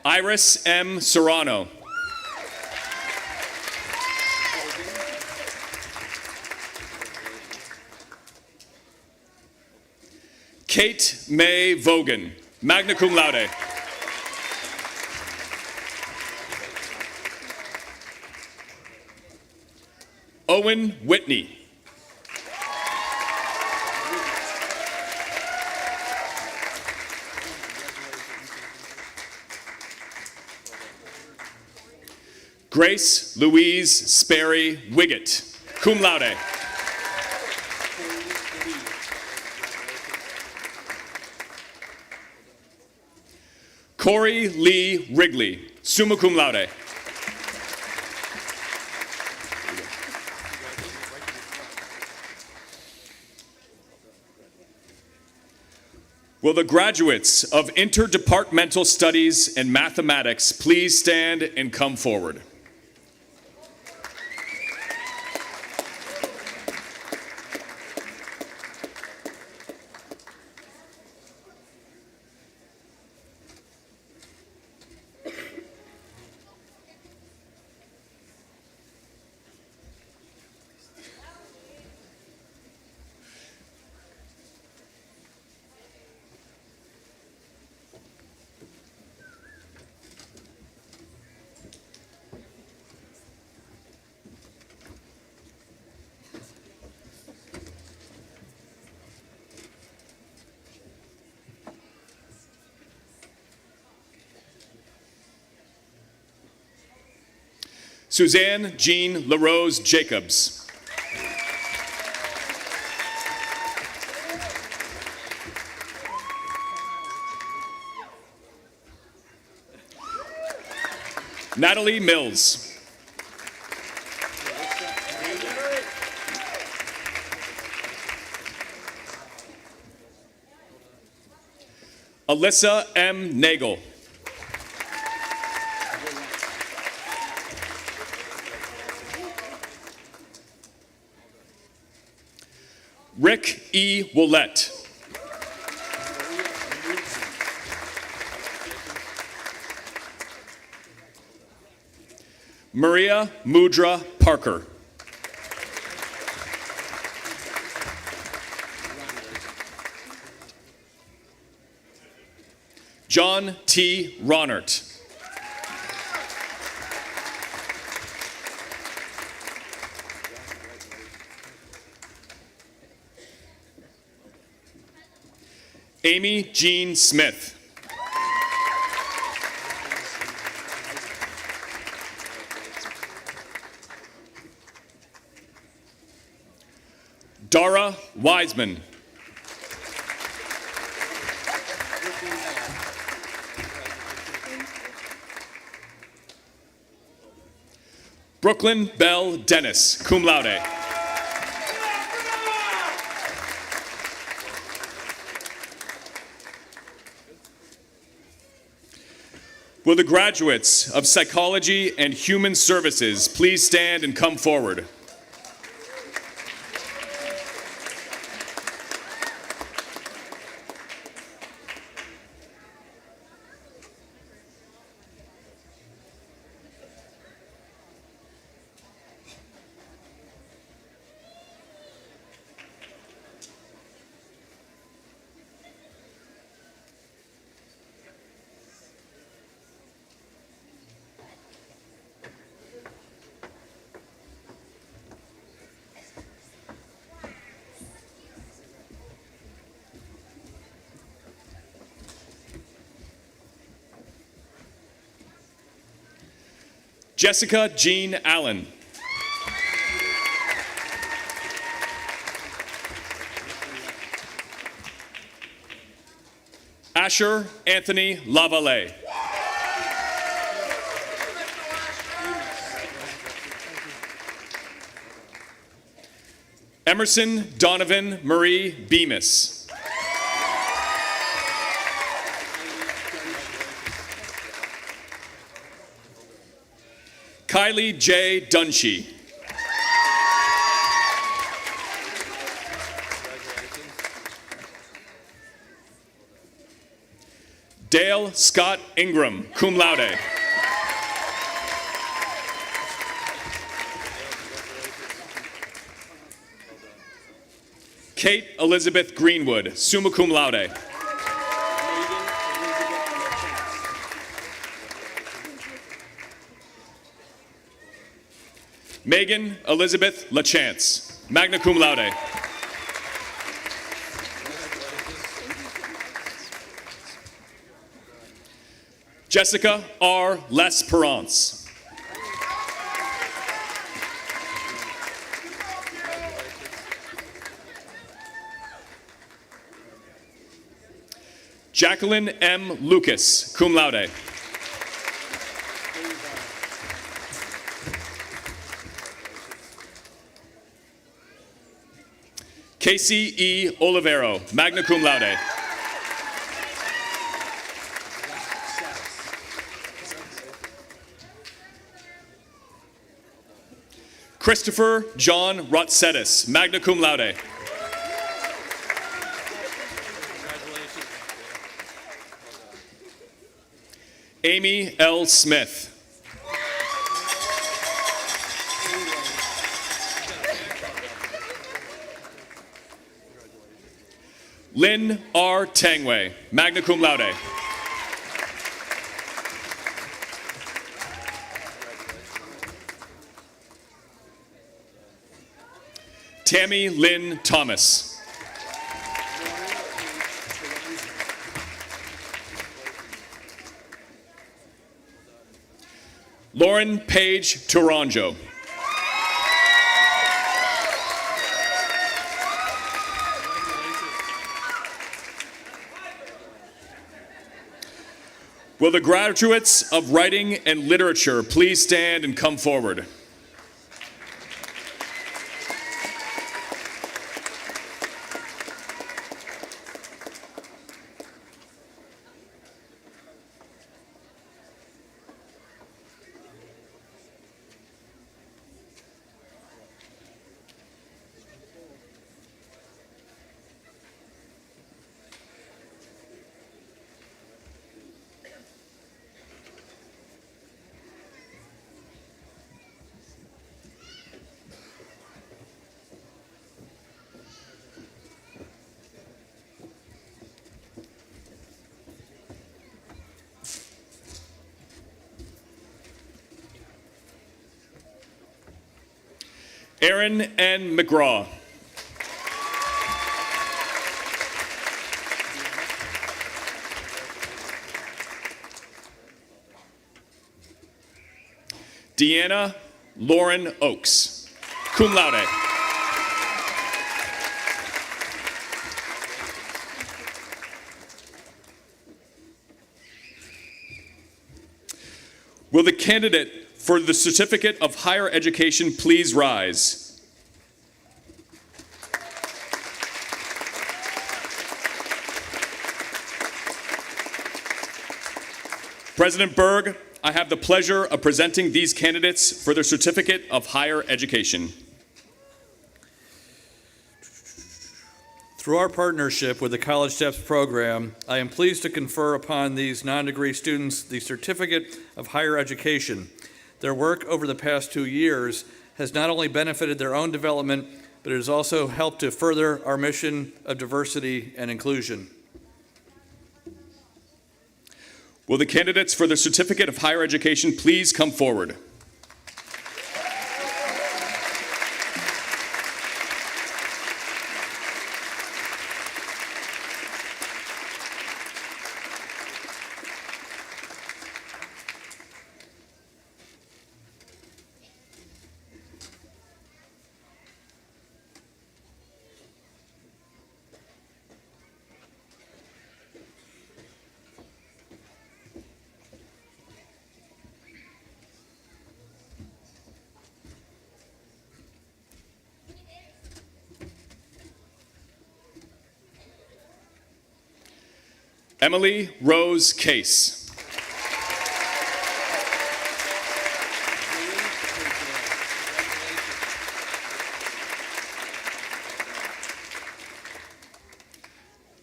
Iris M. Serrano. Kate May Vogan, magna cum laude. Owen Whitney. Grace Louise Sperry Wiggett, cum laude. Corey Lee Wrigley, summa cum laude. Will the graduates of Interdepartmental Studies and Mathematics please stand and come forward? Suzanne Jean LaRose Jacobs. Natalie Mills. Alyssa M. Nagel. Rick E. Willett. Maria Mudra Parker. John T. Ronert. Amy Jean Smith. Dara Wiseman. Brooklyn Bell Dennis, cum laude. Will the graduates of Psychology and Human Services please stand and come forward? Jessica Jean Allen. Asher Anthony Lavallee. Emerson Donovan Marie Bemis. Kylie J. Dunshee. Dale Scott Ingram, cum laude. Kate Elizabeth Greenwood, summa cum laude. Megan Elizabeth LaChance, magna cum laude. Jessica R. Lesperance. Jacqueline M. Lucas, cum laude. Casey E. Olivero, magna cum laude. Christopher John Rotsetis, magna cum laude. Amy L. Smith. Lynn R. Tangway, magna cum laude. Tammy Lynn Thomas. Lauren Page Tourangeau. Will the graduates of Writing and Literature please stand and come forward? Aaron N. McGraw. Deanna Lauren Oakes, cum laude. Will the candidate for the Certificate of Higher Education please rise? President Berg, I have the pleasure of presenting these candidates for the Certificate of Higher Education. Through our partnership with the College Steps program, I am pleased to confer upon these non-degree students the Certificate of Higher Education. Their work over the past 2 years has not only benefited their own development, but it has also helped to further our mission of diversity and inclusion. Will the candidates for the Certificate of Higher Education please come forward? Emily Rose Case.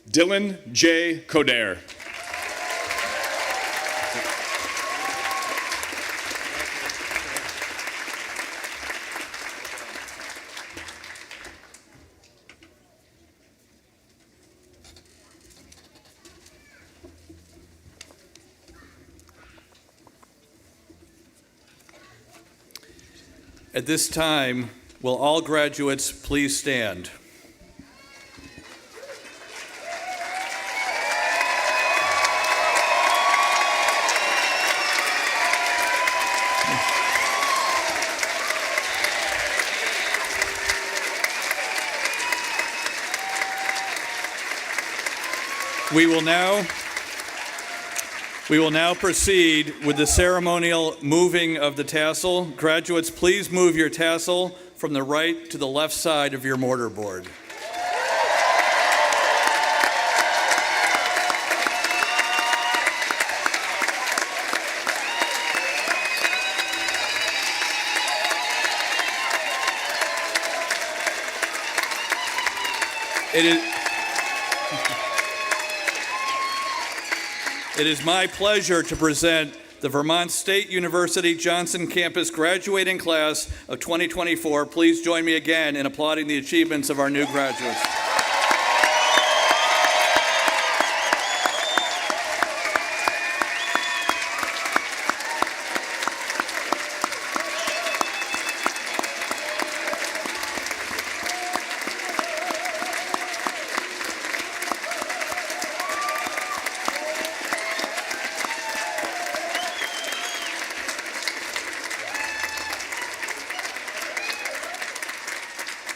Dylan J. Coder. At this time, will all graduates please stand? We will now proceed with the ceremonial moving of the tassel. Graduates, please move your tassel from the right to the left side of your mortarboard. It is my pleasure to present the Vermont State University Johnson Campus graduating class of 2024. Please join me again in applauding the achievements of our new graduates.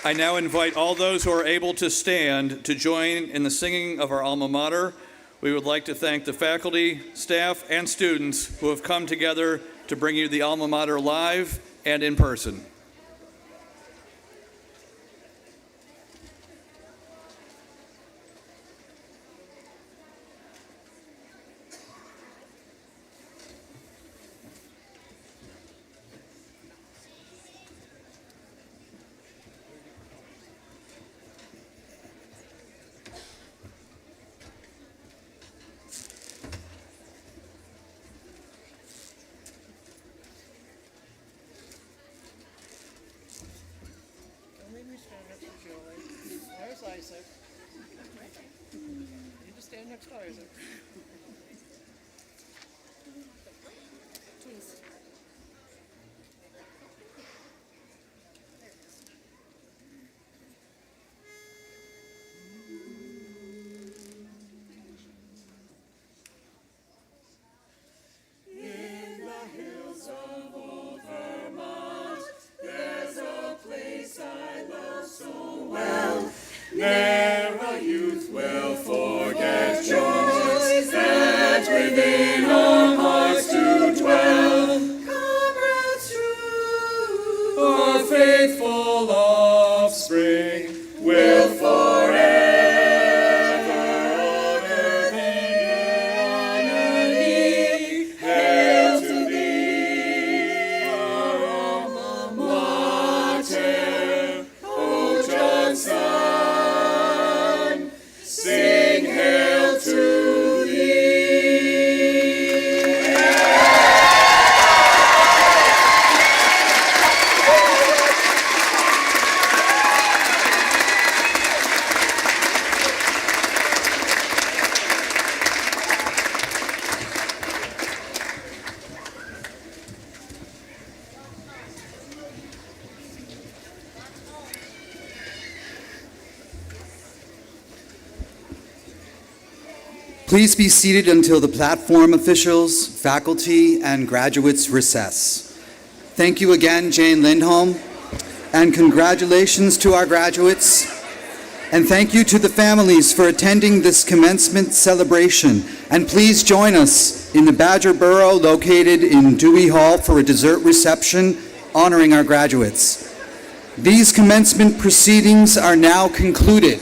I now invite all those who are able to stand to join in the singing of our alma mater. We would like to thank the faculty, staff, and students who have come together to bring you the alma mater live and in person. Where's Isaac? You just stand next to Isaac. Please. Please be seated until the platform officials, faculty, and graduates recess. Thank you again, Jane Lindholm, and congratulations to our graduates. And thank you to the families for attending this commencement celebration. And please join us in the Badger Burrow located in Dewey Hall for a dessert reception honoring our graduates. These commencement proceedings are now concluded.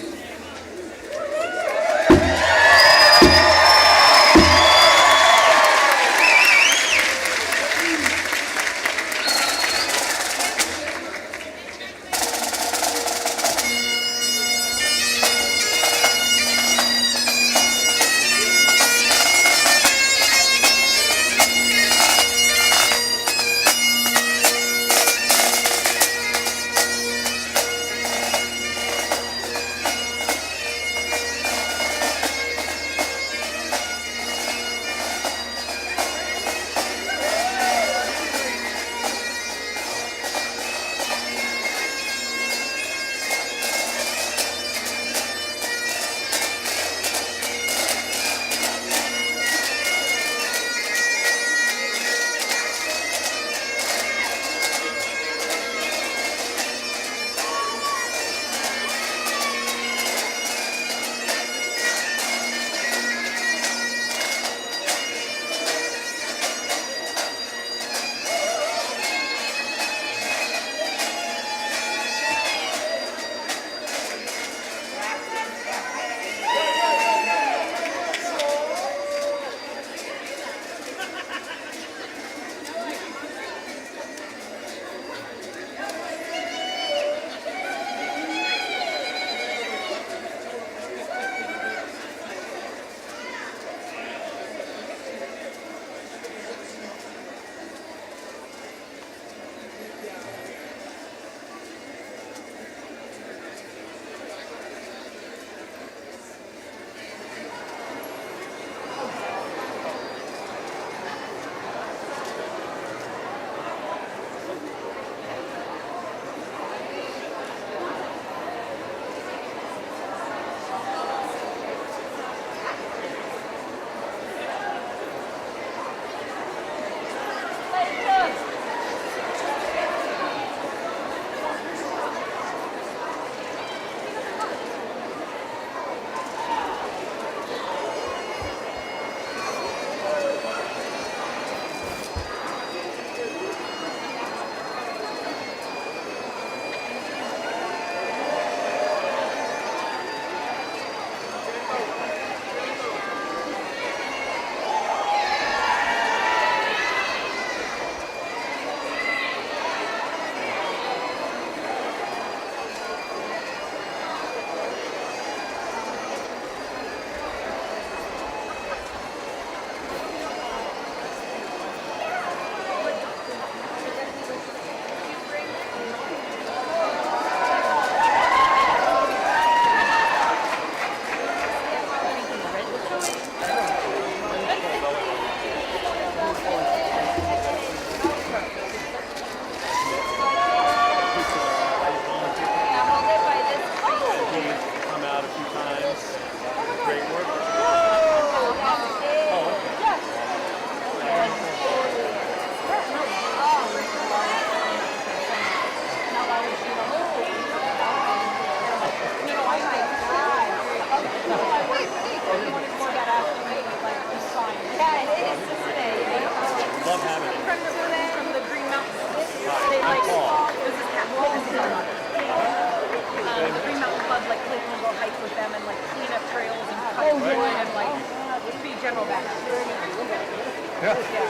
Yeah.